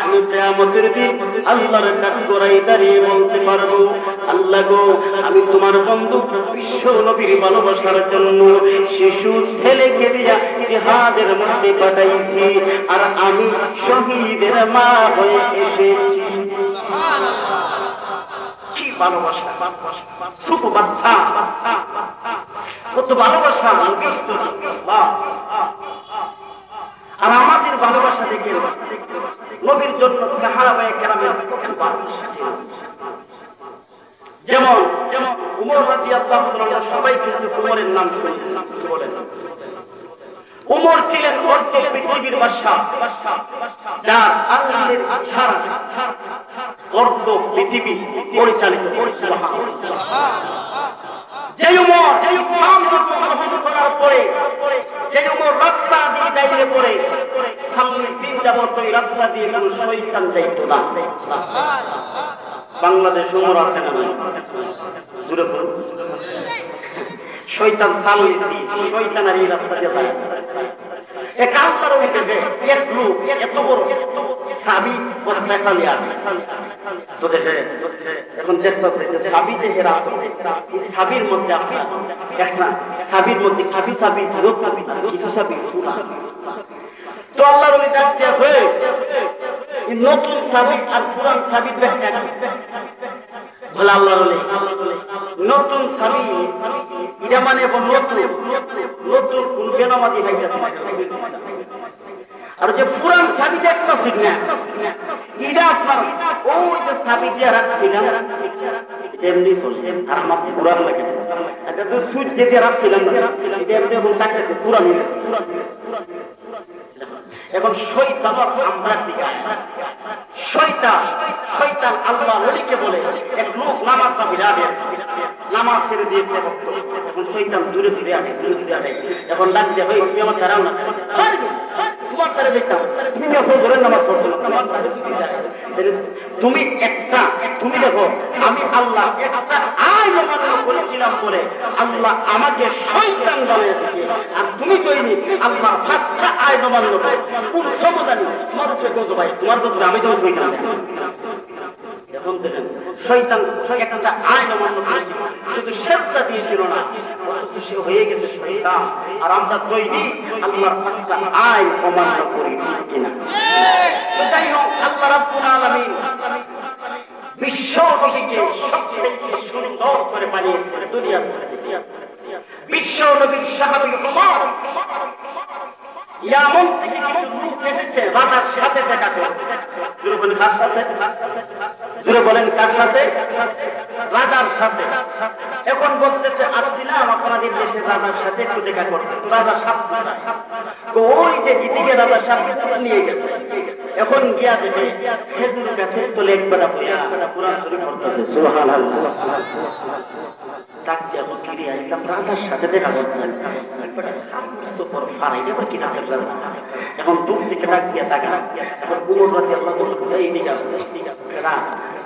আমি কিয়ামতের দিন আল্লাহর কাঠগড়ায় দাঁড়িয়ে বলতে পারবো, আল্লাহ গো, আমি তোমার বন্ধু বিশ্ব নবীর ভালোবাসার জন্য শিশু ছেলেকে দিয়া জিহাদের মধ্যে পাঠাইছি, আর আমি শহীদের মা হয়ে এসেছি। কি ভালোবাসা! ছোট বাচ্চা, কত ভালোবাসা! আর আমাদের ভালোবাসা দেখে নবীর জন্য সাহাবায়ে কেরামের কত ভালোবাসা ছিল। যেমন উমর রাদিয়াল্লাহু তাআলা, সবাই কিন্তু উমরের নাম শুনেছেন। কি বলেন? উমর ছিলেন অর্ধ পৃথিবীর বাদশা, যার আল্লাহর ইশারা অর্ধ পৃথিবী পরিচালিত। যে উমর ইসলাম গ্রহণ করার পরে, যে উমর রাস্তা দিয়ে যাইতে পড়ে, সামনে দিন যাবত ওই রাস্তা দিয়ে কোনো শয়তান যাইতো না। বাংলাদেশ উমর আছে না? জুড়ে বলুন। শয়তান সামনে দিয়ে, শয়তান আর এই রাস্তা দিয়ে যায়। এক আল্লাহর ওইটাকে এক লোক এত বড় সাবি বস্তায় খালি আছে। তো দেখে এখন দেখতেছে যে সাবি যে হেরা, এই সাবির মধ্যে আপনার একটা সাবির মধ্যে খাসি সাবি, কিছু সাবি। তো আল্লাহর ওই ডাক দেয়া হয়ে নতুন সাবি আর পুরান সাবির ব্যাখ্যা বলে আল্লাহর নতুন সাবি এটা মানে নতুন কোন বেনামাজি খাইতেছে, আর যে পুরান সাবি দেখতেছি না, এটা আপনার ওই যে সাবি দিয়ে রাখছিলাম এমনি চলে, আর আমার পুরান লাগেছে। এটা তো সুচ দিয়ে রাখছিলাম না, এটা এমনি এখন তাকে পুরান হয়ে গেছে। এখন শয়তান আমরা দিকে, শয়তান আল্লাহ নবীকে বলে, এক লোক নামাজ না বিরাটের নামাজ ছেড়ে দিয়েছে, এখন শয়তান দূরে দূরে আনে। এখন ডাক দিয়ে, ভাই তুমি আমার দাঁড়াও না, তোমার দ্বারা দেখতাম তুমি ফজরের নামাজ পড়ছো না, তুমি দেখো আমি আল্লাহ একটা আইন অমান্য করেছিলাম বলে আল্লাহ আমাকে শয়তান বানিয়ে দিয়েছে, আর তুমি কইনি আল্লাহ পাঁচটা আইন অমান্য করে কোন সমদানি তোমার উপরে গজব, ভাই তোমার গজবে আমি তো শয়তান। এখন দেখেন শয়তান একটা আইন অমান্য করেছিল, শুধু সেজদা দিয়েছিল না, অথচ সে হয়ে গেছে শয়তান। আর আমরা দৈনিক আল্লাহর পাঁচটা আইন অমান্য করি কিনা? যাই হোক, আল্লাহ রাব্বুল আলামিন বিশ্ব নবীকে সবচেয়ে সুন্দর করে বানিয়েছেন দুনিয়ার মধ্যে। বিশ্ব নবীর সাহাবী ওমর ইয়ামন থেকে কিছু লোক এসেছে রাজার সাথে দেখা করতে। জোরে বলেন কার সাথে? জোরে বলেন কার সাথে? রাজার সাথে। এখন বলতেছে আসছিলাম আপনাদের দেশের রাজার সাথে একটু দেখা করতে। তো রাজা সাপ ওই যে দিদিকে রাজার সাথে নিয়ে গেছে। এখন গিয়া দেখে খেজুর গাছে তোলে এক বেটা পুরান শরীফ পড়তেছে। সুবহানাল্লাহ। ডাক্তার কিরে আইলাম রাজার সাথে দেখা করতে, এখন দূর থেকে ডাক দিয়া তাকা। এখন উমর রাদিয়াল্লাহু তাআলা এই দিকে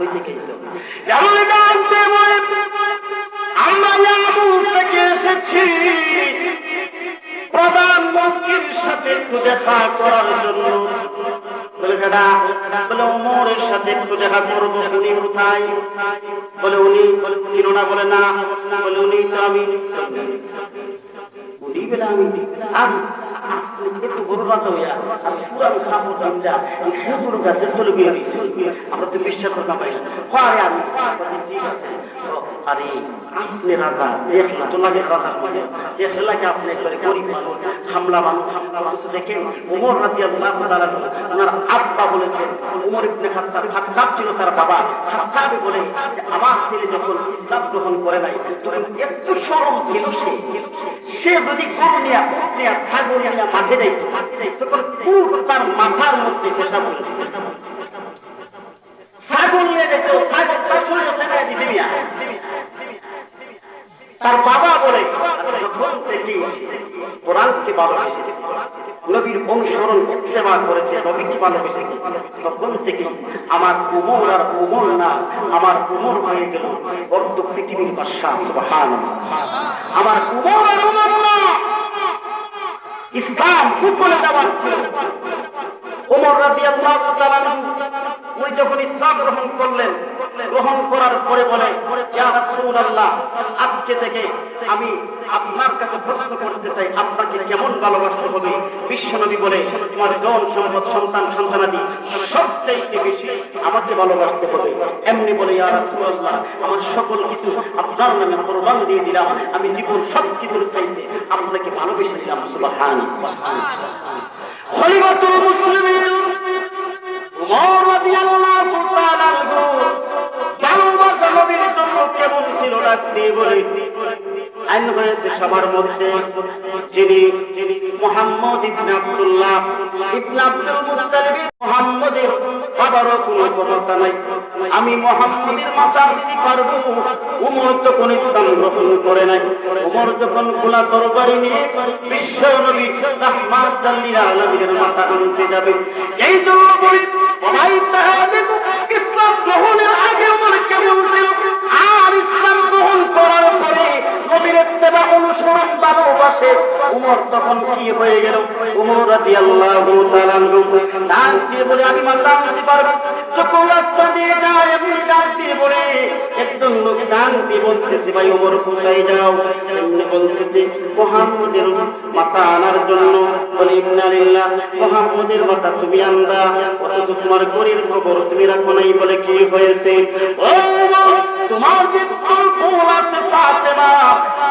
ওই দিকে আমরা ইয়ামুন থেকে এসেছি প্রধানমন্ত্রীর সাথে একটু দেখা করার জন্য। বলে কেডা? বলে ওমরের সাথে একটু দেখা করবো। উনি কোথায়? বলে উনি চিনো না? বলে না। বলে উনি তো আমি। উনি বলে আমি একটু গরুরাত হইয়া আর পুরান খাবো দিনটা এই খেজুর গাছের তলে বিয়ে দিয়েছি, আমরা তো বিশ্বাস করতাম পারি। আরে আমি ঠিক আছে, আরে আপনি রাজা দেখলা তো লাগে, রাজার মধ্যে দেখলে লাগে আপনি একবারে গরিব মানুষ, হামলা মানুষ, অথচ দেখেন ওমর রাদিয়াল্লাহু তাআলা ওনার আব্বা বলেছেন, ওমর ইবনে খাত্তাব ছিল তার বাবা, খাত্তাব বলে যে আমার ছেলে যখন ইসলাম গ্রহণ করে নাই তখন একটু শরম ছিল, সে যদি গরু নিয়ে ছাগল নিয়ে মাঠে দেয় তখন তার মাথার মধ্যে পেশা বলে ছাগল নিয়ে যেত, ছাগল তার শরীরে ছেড়ে দিতে মিয়া। তার বাবা বলে যখন থেকে কোরআনকে ভালোবেসেছে, নবীর অনুসরণ ইত্তেবা করেছে, নবীকে ভালোবেসেছে, তখন থেকে আমার উমর আর উমর না, আমার উমর হয়ে গেল অর্ধ পৃথিবীর বাদশা। সুবহানাল্লাহ। আমার উমর আর উমর না, ইসলাম ফুটবলে দেওয়া ছিল। ওমর রাদিয়াল্লাহু তাআলা উনি যখন ইসলাম গ্রহণ করলেন, গ্রহণ করার পরে বলে, ইয়া রাসূলুল্লাহ, আজকে থেকে আমি আপনার কাছে প্রশ্ন করতে চাই, আপনাকে কেমন ভালোবাসতে হবে? বিশ্বনবী বলে, তোমার ধন সম্পদ সন্তান সন্তানাদি সবচাইতে বেশি আমাকে ভালোবাসতে হবে। এমনি বলে, ইয়া রাসূলুল্লাহ, আমার সকল কিছু আপনার নামে কুরবান দিয়ে দিলাম, আমি জীবন সবকিছুর চাইতে আপনাকে ভালোবেসে দিলাম। সুবহানাল্লাহ। খলিফাতুল মুসলিমিন ওমর রাদিয়াল্লাহু তাআলা ভালোবাসা নবীর জন্য কেমন ছিল ডাক দিয়ে বলে, আইন হয়েছে সবার মধ্যে যিনি মুহাম্মদ ইবনে আব্দুল্লাহ ইবনে আব্দুল মুত্তালিব, মুহাম্মদের বাবারও কোনো ক্ষমতা নাই, আমি মুহাম্মদের মাথা দিতে পারবো। ওমর তখন ইসলাম গ্রহণ করে নাই। ওমর যখন খোলা তরবারি নিয়ে বিশ্ব নবী রাহমাতুল লিল আলামিনের মাথা আনতে যাবে, এই জন্য বলি ভাই, তাহলে দেখো ইসলাম গ্রহণের আগে ওমর কেমন ছিল, আর ইসলাম গ্রহণ করার পরে নবীর ইত্তেবা অনুসরণ ভালোবাসে ওমর তখন কি হয়ে গেল? ওমর রাদিয়াল্লাহু তাআলা ডাক দিয়ে বলে, আমি মাথা আনতে পারবো। যখন রাস্তা দিয়ে যায় আমি ডাক দিয়ে বলে, একজন লোক ডাক দিয়ে বলতেছে, ভাই ওমর কোথায় যাও? এমনি বলতেছে, মুহাম্মদের মাথা আনার জন্য। বলে, ইন্না লিল্লাহ, মুহাম্মদের মাথা তুমি আনবা, অথচ তোমার গরির খবর তুমি রাখো নাই। বলে, কি হয়েছে? ও তোমার যে কোল আছে ফাতেমা,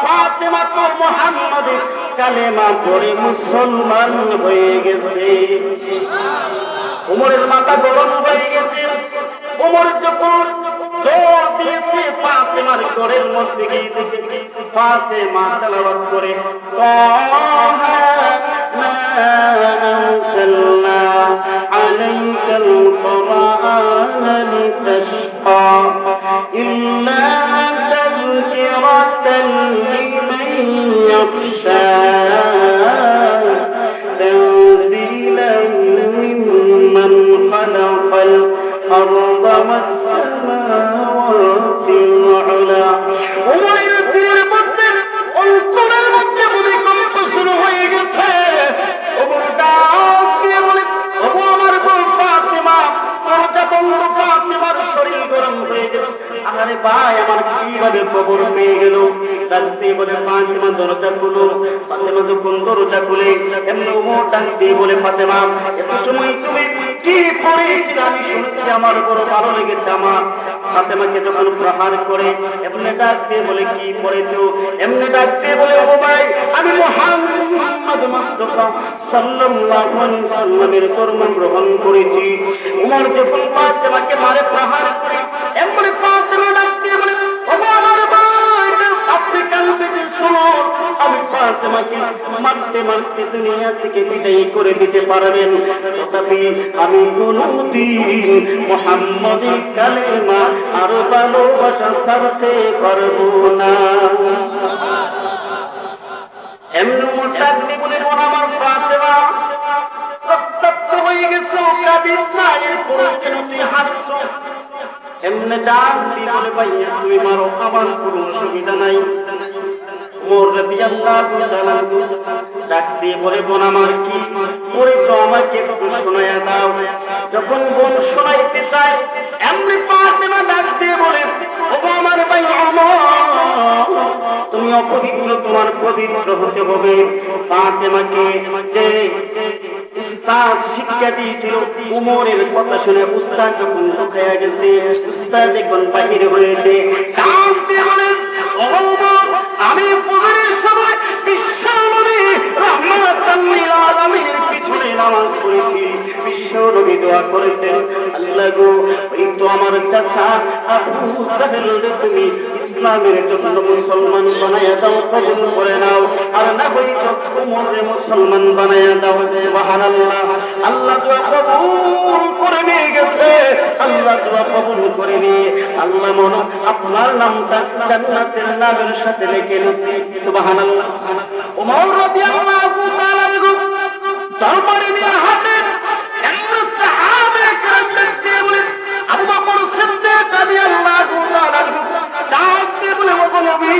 ফাতেমা তো মুহাম্মদের কালেমা পড়ে মুসলমান হয়ে গেছে। ওমরের মাথা গরম হয়ে গেছে। ওমর যখন দৌড় দিয়েছে ফাতেমার ঘরের মধ্যে গিয়ে দেখে ফাতেমা তেলাওয়াত করে, তাহা মা আনসালনা আলাইকাল কুরআনা লিতাশকা ইল্লা তাযকিরাতান লিমান ইয়াখশা তানজিলান মিম্মান খালাকাল আরদা ওয়াস সামাওয়াতি ওয়াল আলা। ওমরের দিলের মধ্যে, অন্তরের মধ্যে ভূমিকম্প শুরু হয়ে গেছে। ওমর ডাক দিয়ে বলে, ওগো আমার বউ ফাতেমা, দরজা বন্ধ। ফাতেমার শরীর গরম হয়ে গেল। আরে ভাই, আমার কিভাবে খবর পেয়ে গেল? ডাক দিয়ে বলে, ফাতেমা দরজা খুলো। ফাতেমা যখন দরজা খুলে, এমনি ওমর ডাক দিয়ে বলে, ফাতেমা এত সময় তুমি কি পড়েছিলে? আমি শুনছি, আমার বড় ভালো লেগেছে। আমার ফাতেমাকে যখন প্রহার করে এমনি ডাক দিয়ে বলে, কি পড়েছো? এমনি ডাক দিয়ে বলে, ও ভাই, আমি মুহাম্মদ মুস্তাফা সাল্লাল্লাহু আলাইহি ওয়াসাল্লামের ধর্ম গ্রহণ করেছি। ওমর যখন ফাতেমাকে মারে প্রহার করে, এমনি ফাতেমা ডাক দিয়ে বলে, ও আমার ভাই, আপনি কেন বেঁচে শুনো? আমি ফাতেমাকে মারতে মারতে দুনিয়া থেকে বিদায় করে দিতে পারবেন, তথাপি আমি কোনদিন মুহাম্মদের কালেমা আর ভালোবাসা ছাড়তে পারবো না। এমনি মোটা দিনে বলে, আমার ফাতেমা রক্তাক্ত হয়ে গেছে, কাঁদিস না, এরপর কেন তুই হাসছো? এমনি ডাক দিয়ে বলে, ভাইয়া তুমি মারো, আমার কোনো অসুবিধা নাই। ওমর রাদিয়াল্লাহু তাআলা ডাক দিয়ে বলে, বোন আমার কি করেছো আমাকে একটু শোনায়া দাও। যখন বোন শোনাইতে চায় এমনি ফাতেমা ডাক দিয়ে বলে, ওগো আমার ভাই ওমর, তুমি অপবিত্র, তোমার পবিত্র হতে হবে। ফাতেমাকে যে উস্তাদ শিক্ষা দিয়েছিল, উমরের কথা শুনে উস্তাদ যখন লুকায়া গেছে, উস্তাদ যখন বাহির হয়েছে, ডাক দিয়ে বলেন, ওমর, আমি ফজরের সময় বিশ্বনবী রাহমাতাল লিল আলামিনের পিছনে নামাজ পড়েছি। বিশ্বনবী দোয়া করেছেন, আল্লাহ গো, ওই তো আমার চাচা আবু সাহেলকে তুমি ইসলামের জন্য মুসলমান বানায়া দাও, কবুল করে নাও, আর না হয়তো উমরে মুসলমান বানায়া দাও। সুবহানাল্লাহ। আল্লাহ দোয়া কবুল করে নিয়ে গেছে, আল্লাহ দোয়া কবুল করে নিয়ে আল্লাহ মনো আপনার নামটা জান্নাতের নামের সাথে লিখে নিয়েছে। সুবহানাল্লাহ। ওমর রাদিয়াল্লাহু তাআলা তরবারি নিয়ে হাতে এমন সাহাবা کرام দেখতে বলে, আবু বকর সিদ্দিক রাদিয়াল্লাহু তাআলা ডাক দিয়ে বলে, ও নবী,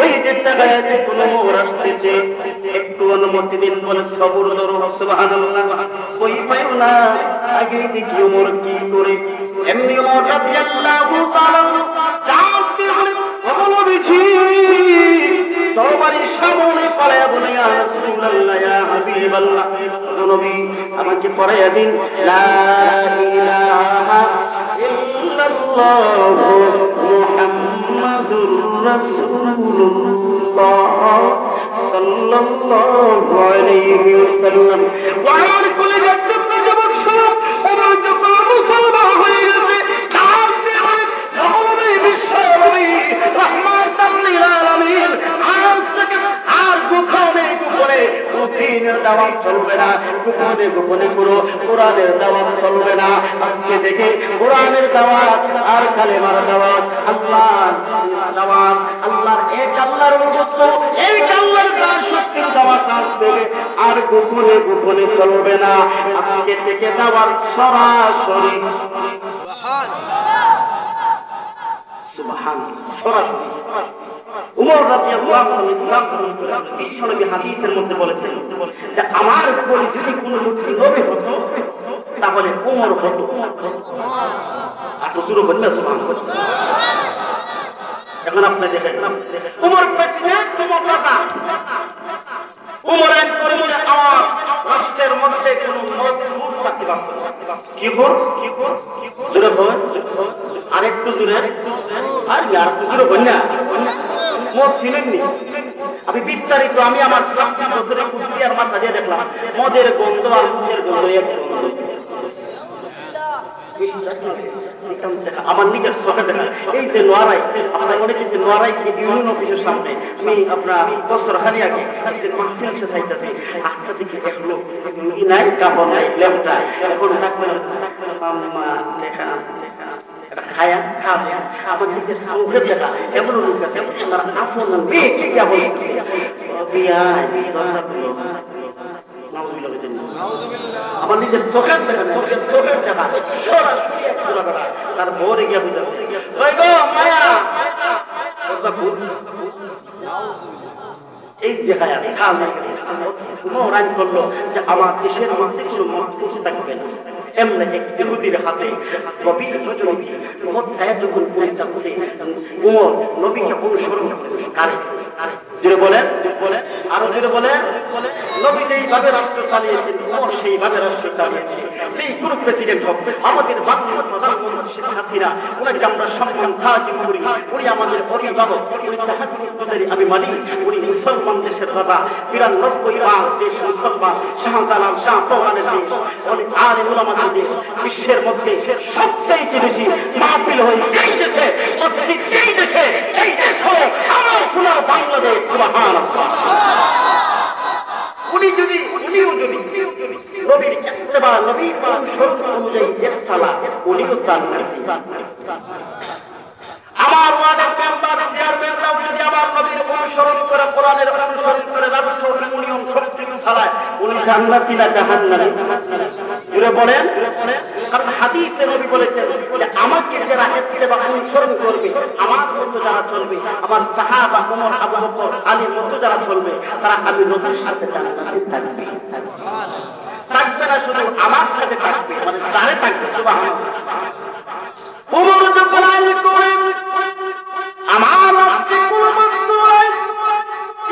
ওই যে টাকাতে কোনো মোর আসতেছে, একটু অনুমতি দিন। বলে, সবর ধরো। সুবহানাল্লাহ। ওই পাইও না, আগে দেখি ওমর কি করে। এমনি ওমর রাদিয়াল্লাহু তাআলা ডাক দিয়ে বলে, ও নবীজি, তরবারির সামনে পালায়া বলে, ইয়া রাসূলুল্লাহ, ইয়া হাবিবাল্লাহ, ও নবী, আমাকে পড়াইয়া দিন লা ইলাহা ইল্লাল্লাহ মুহাম্মাদুর রাসূলুল্লাহ সাল্লাল্লাহু আলাইহি ওয়াসাল্লাম। ওয়ার কোলে যাচ্ছে যুবক সব, ওমর যখন মুসলমান হয়ে গেছে, ডাক দিয়ে বলে, নবী, বিশ্বনবী রাহমাতাল লিল আলামিন, আজ থেকে আর গোপনে গোপনে দ্বীনের দাওয়াত চলবে না, গোপনে গোপনে পুরো কোরআনের দাওয়াত চলবে না। আজকে থেকে কোরআনের দাওয়াত আর কালেমার দাওয়াত, আল্লাহর দাওয়াত, আল্লাহর এক আল্লাহর অনুগত, এক আল্লাহর দাসত্বের দাওয়াত আসবে, আর গোপনে গোপনে চলবে না। আজকে থেকে দাওয়াত সরাসরি। সুবহানাল্লাহ। সরাসরি। উমর রাদিয়াল্লাহু আনহু ইসলাম গ্রহণ করেন। বিশ্বনবী হাদিসের মধ্যে বলেছেন যে আমার উপরে যদি কোনো মুক্তি হবে হতো, তাহলে উমর হতো। আর তো শুরু করলে সুবহানাল্লাহ। এখন আপনি দেখেন, উমর প্রেসিডেন্ট, উমর রাজা, উমরের পরিচয় আমার রাষ্ট্রের মধ্যে কোনো মজবুত থাকতে পারত না। কি হল, কি হল, জোরে হয়, আরেকটু জোরে, আর আরেকটু জোরে হয় না, মদ ছিলেননি। আমি বিস্তারিত আমি আমার 26 বছরের কুষ্টিয়ার মাথা দিয়ে দেখলাম, মদের গন্ধ আর মুখের গন্ধ এক গন্ধ। আমার নিজের চোখে দেখা। এই যে নোয়ারাই, আপনার অনেকে যে নোয়ারাই যে ইউনিয়ন অফিসের সামনে আমি আপনার বছর খালি আগে মাহফিল সে চাইতেছি, আটটা থেকে দেখলো নাই, কাপড় নাই, ল্যাম্পটা এখন দেখা খায়া খাবে। আমার নিজের চোখে দেখা এমন লোক আছে, তার আপন মেয়ে কি বলতেছে, আমার নিজের চোখের দেখা, চোখের চোখের দেখা, তার বউরে গিয়া বুঝতেছে, ওই গো মায়া, এই জায়গায় রাজ করলো যে আমার দেশের মধ্যে কিছু মত থাকবে না। এমনি এক ইহুদির হাতে গভীর নদী মহত্যায় যখন পরিতাপছে, উমর নবীকে অনুসরণ করেছে। কারে জুড়ে বলেন, আরো জুড়ে বলেন, নবী যেইভাবে রাষ্ট্র চালিয়েছেন, উমর সেইভাবে রাষ্ট্র চালিয়েছে। সেই গ্রুপ প্রেসিডেন্ট হোক, আমাদের বাংলার প্রধানমন্ত্রী শেখ হাসিনা, ওনাকে আমরা সম্মান তাজিম করি। উনি আমাদের অভিভাবক, উনি তাহাজ্জুদের আমি মানি, উনি মুসলমান দেশের বাবা, ৯২ ভাগ দেশ মুসলমান, শাহজালাল শাহ পৌরাণের দেশ, উনি আলেম উলামাদের দেশ। বিশ্বের মধ্যে সবচাইতে বেশি মাহফিল হয় এই দেশে, মসজিদ এই দেশে, এই দেশ হলো আমার সোনার বাংলাদেশ। সুবহানাল্লাহ। উনিও যদি নবীর ইত্তেবা, নবীর অনুসরণ অনুযায়ী দেশ চালা, উনিও জান্নাতি। আমার ওয়ার্ডের মেম্বার, চেয়ারম্যানরাও যদি আমার নবীর অনুসরণ করে, কোরআনের অনুসরণ করে রাষ্ট্র ইউনিয়ন সবকিছু চালায়, উনি জান্নাতি না জাহান্নামী? জুড়ে বলেন। কারণ হাদিসে নবী বলেছেন যে আমাকে যারা ইত্তেবা অনুসরণ করবে, আমার মতো যারা চলবে, আমার সাহাবা ওমর, আবু বকর, আলীর মতো যারা চলবে, তারা আমি নবীর সাথে জান্নাতে থাকবে। না, শুধু আমার সাথে থাকবে, মানে তারে থাকবে। সুবহানাল্লাহ। ওমর যখন আইন করে আমার রাস্তে কোন বন্ধু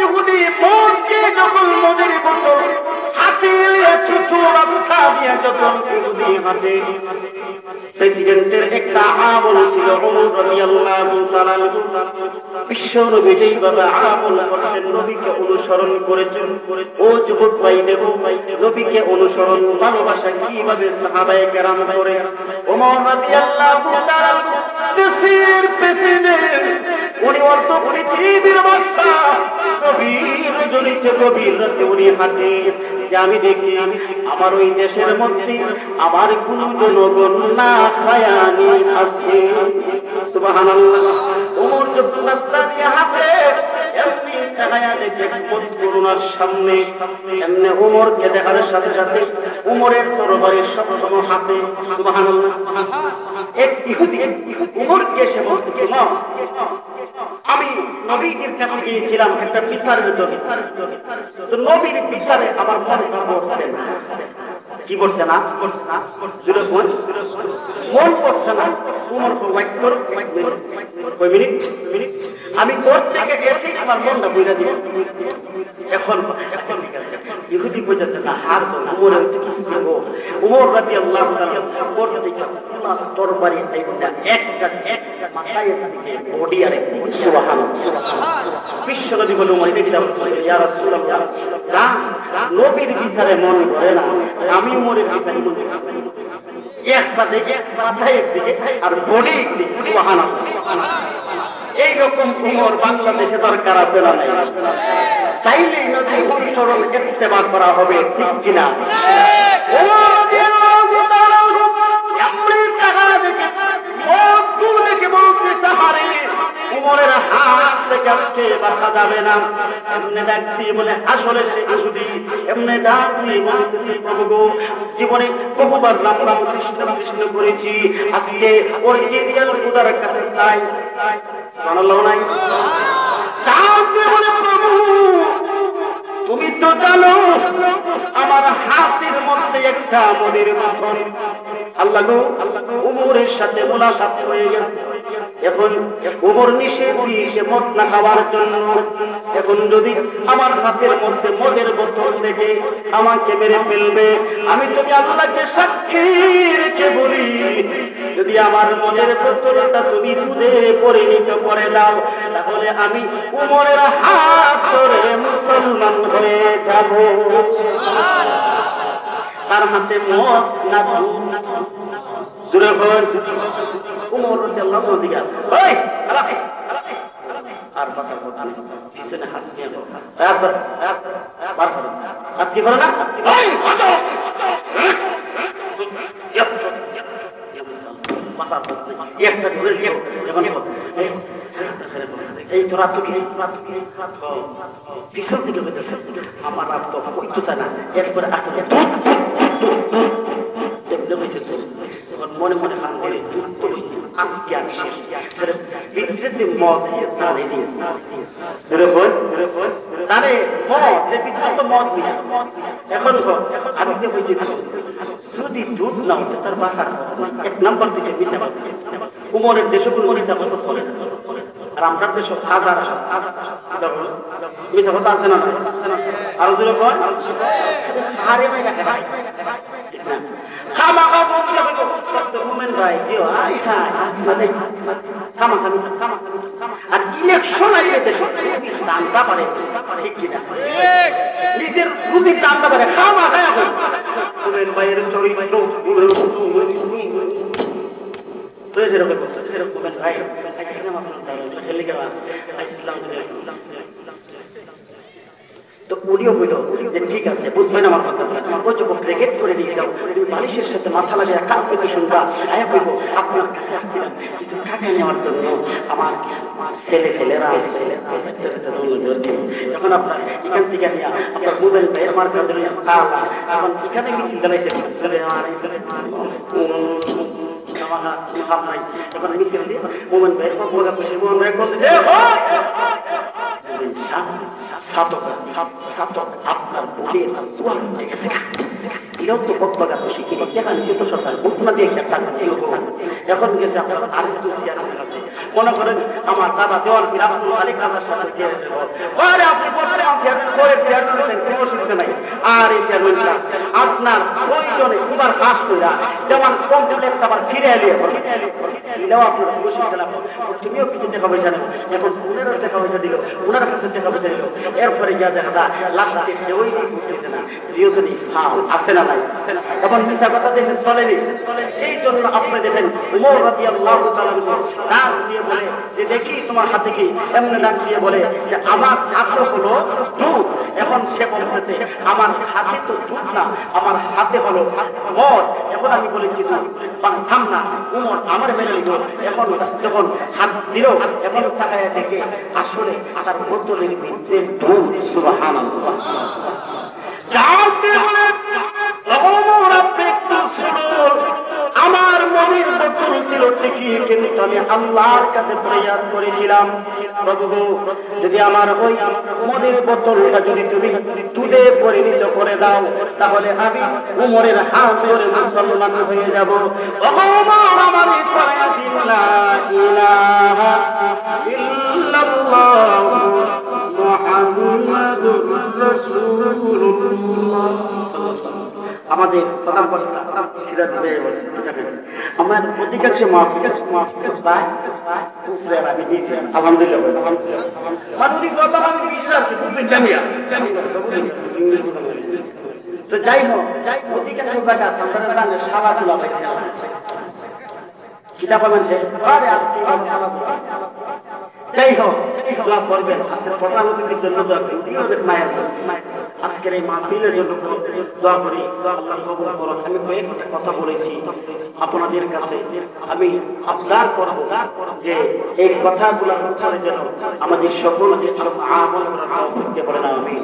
ইহুদি মনকে যখন মদের বোতল হাতে নিয়ে ছোট রাস্তা দিয়ে যখন ইহুদি হাতে প্রেসিডেন্টের একটা আমল ছিল ওমর রাদিয়াল্লাহু তাআলা বিশ্ব নবী যেইভাবে আমল করতেন, নবীকে অনুসরণ করেছেন। ও যুবক ভাই দেখো, নবীকে অনুসরণ ভালোবাসা কিভাবে সাহাবায়ে কেরাম করে। ওমর রাদিয়াল্লাহু তাআলা দেশের প্রেসিডেন্ট, উনি অর্থ পৃথিবীর বাদশা, গভীর রজনীতে গভীর রাতে উনি হাঁটে যে আমি দেখি আমার ওই দেশের মধ্যে আমার কোন জনগণ না খায়ানি আছে। সুবহানাল্লাহ। ওমর যখন রাস্তা দিয়ে হাঁটে এমনি তাকায়া দেখে করুণার সামনে এমনি ওমরকে দেখার সাথে সাথে ওমরের তরবারি সবসময় হাতে। সুবহানাল্লাহ। এক ইহুদি ওমরকে সে বলতেছে, না আমি নবীর কাছে গিয়েছিলাম একটা বিচারের জন্য, তো নবীর বিচারে আমার মনটা পড়ছে না। কি পড়ছে না? মন পড়ছে না। উমর ওয়েট করো, কয় মিনিট, আমি কোর্ট থেকে এসে আমার মনটা বুঝা দিই। এখন ঠিক আছে, ইহুদি বুঝেছে না, হাসো উমরের কিছু দেব। উমর রাদিয়াল্লাহু তাআলা কোর্ট থেকে তরবারি একটা মাথায় দিকে বডি আর একদিকে। সুবহানাল্লাহ। বিশ্ব নবী বলে উমর এটা কি দাও, ইয়া রাসূলুল্লাহ যা নবীর বিচারে মন করে না, আমি উমরের বিচারে মন করি। একটা দেখে মাথায় একদিকে আর বডি একদিকে। সুবহানাল্লাহ। এইরকম উমর বাংলাদেশে দরকার আছে না নাই? তাইলে নবী অনুসরণ ইত্তেবা করা হবে, ঠিক কিনা? উমরের হাত থেকে আজকে বাঁচা যাবে না। এমনি ডাক দিয়ে বলে, আসলে সে ইহুদি। এমনি ডাক দিয়ে বলতেছে, প্রভু গো, জীবনে বহুবার রাম রাম কৃষ্ণ কৃষ্ণ করেছি, আজকে অরিজিনাল খোদার কাছে চাই। সুবহানাল্লাহ নাই? ডাক দিয়ে বলে, প্রভু তুমি তো জানো আমার হাতের মধ্যে একটা মদের বোতল। আল্লাহ গো, উমরের সাথে মুলাকাত হয়ে গেছে। এখন উমর নিষেধ দিয়েছে মদ না খাওয়ার জন্য। এখন যদি আমার হাতের মধ্যে মদের বোতল থেকে আমাকে মেরে ফেলবে, আমি তুমি আল্লাহকে সাক্ষী রেখে বলি, যদি আমার মদের বোতলটা তুমি দুধে পরিণত করে দাও, তাহলে আমি উমরের হাত ধরে মুসলমান হয়ে যাব। তার হাতে মদ না দুধ, জোরে হয় উমর রাদিয়াল্লাহু তাআলা দিগা ওই খারাপ আর বাসার মধ্যে পিছনে হাত নিয়ে একবার বার করো, হাত কি করে না, ওই বাঁচো বাসার মধ্যে একটা ধরে নিও। এখন এই তো রাত কি পিছন দিকে হইতেছে, আমার রাত তো হইতো চায় না। এরপরে আসতে মনে মনে হাত ধরে দুধ হয়েছে, আজকে আমি শেষ। ভিতরে যে মদ জানেনি, জানে মদ ভিতরে তো মদ হইয়া। এখন আমি যে বলছি যদি দুধ না হতো তার বাসার এক নাম্বার দিছে মিশা দিছে। উমরের দেশে কোন মিশা কথা চলে, আর আমরার দেশে হাজার মিশা কথা আছে না? আরো জোরে কয়, আরে ভাই রাখে ভাই খামাখা বলতে হবে ডক্টর মোমেন ভাই দিও আই খাই মানে খামাখা মিশা খামা। আর ইলেকশন আইলে দেশে দামটা পারে, ঠিক কিনা? নিজের রুজির দামটা পারে খামাখা। এখন মোমেন ভাইয়ের চরিত্র মোমেন ভাই আইসলাম তো উনিও বলল যে ঠিক আছে, বুঝবেন আমার কথা। ও যখন ক্রিকেট করে নিয়ে যাও, তুমি বালিশের সাথে মাথা লাগিয়ে কান পেতে শুনবা। আয়া বলবো আপনার কাছে আসছিলাম কিছু টাকা নেওয়ার জন্য, আমার কিছু ছেলে ফেলেরা আছে। এখন আপনার এখান থেকে নিয়ে আপনার মোবাইল ভাইয়ের মার্কা ধরে এখন এখানে মিছিল দাঁড়াইছে, এখন মিছিল দিয়ে মোমেন ভাইয়ের বগা বসে মোহন ভাই বলতেছে আপনার বলে ঠিক আছে এটাও তো বক্তব্য শিখি টাকা নিচে তো সরকার বুকনা দিয়ে টাকা দিয়ে এখন গেছে আপনার আর মনে করেন আমার দাদা দেওয়াল বিরামতুল আলী কাদার সাথে দিয়ে ওরে আপনি বর্তমান চেয়ারম্যান করে চেয়ারম্যান দেন কোনো অসুবিধা নাই। আর এই চেয়ারম্যান সাহেব আপনার প্রয়োজনে এবার হাস কইরা যেমন কমপ্লেক্স আবার ফিরে এলিয়ে এটাও আপনার অসুবিধা লাগবে। তুমিও কিছু টাকা পয়সা নেব এখন 15 টাকা পয়সা দিল 15 হাজার টাকা পয়সা দিল এরপরে গিয়া দেখা যায় লাস্টে কেউই দিয়েছে না দিয়েছেনি হ্যাঁ আসে না নাই এখন মিশা কথা দেশে চলেনি। এই জন্য আপনি দেখেন উমর রাদিয়াল্লাহু তাআলা ডাক দিয়ে বলে যে দেখি তোমার হাতে কি এমনি ডাক দিয়ে বলে যে আমার হাতে হলো দুধ। এখন সে বলতেছে আমার হাতে তো দুধ না আমার হাতে হলো মদ। এখন আমি বলেছি দুধ বাস থাম না উমর আমার মেনে নিল। এখন যখন হাত দিল এখন তাকায় দেখে আসলে তার বোতলের ভিতরে দুধ। সুবহানাল্লাহ। আমার মনের বোতল ছিল ঠিকই কিন্তু আমি আল্লাহর কাছে ফরিয়াদ করেছিলাম প্রভু গো যদি আমার ওই মদের বোতলটা যদি তুমি দুধে পরিণত করে দাও তাহলে আমি উমরের হাত ধরে মুসলমান হয়ে যাব। আমার লা ইলাহা ইল্লাল্লাহ মুহাম্মাদুর রাসূলুল্লাহ। আমাদের প্রধান বক্তা সিরাজ ভাই আমার অধিকাংশ মাহফিল আমি দিয়েছি আলহামদুলিল্লাহ। মানুষ কথা আমি বিশ্বাস জামিয়া তো যাই হোক অধিকাংশ জায়গা আপনারা জানেন সালা তোলা কিতাব মানছে আজকে যাই হোক দোয়া করবেন আজকের প্রধান অতিথির জন্য দোয়া করবেন মায়ের আজকের এই মাহফিলের জন্য দোয়া করি আল্লাহ কবুল করুন। আমি কয়েকটা কথা বলেছি আপনাদের কাছে আমি আবদার করব যে এই কথাগুলো অনুসারে যেন আমাদের সকলকে আমল করার তৌফিক দিতে পারেন। আমিন।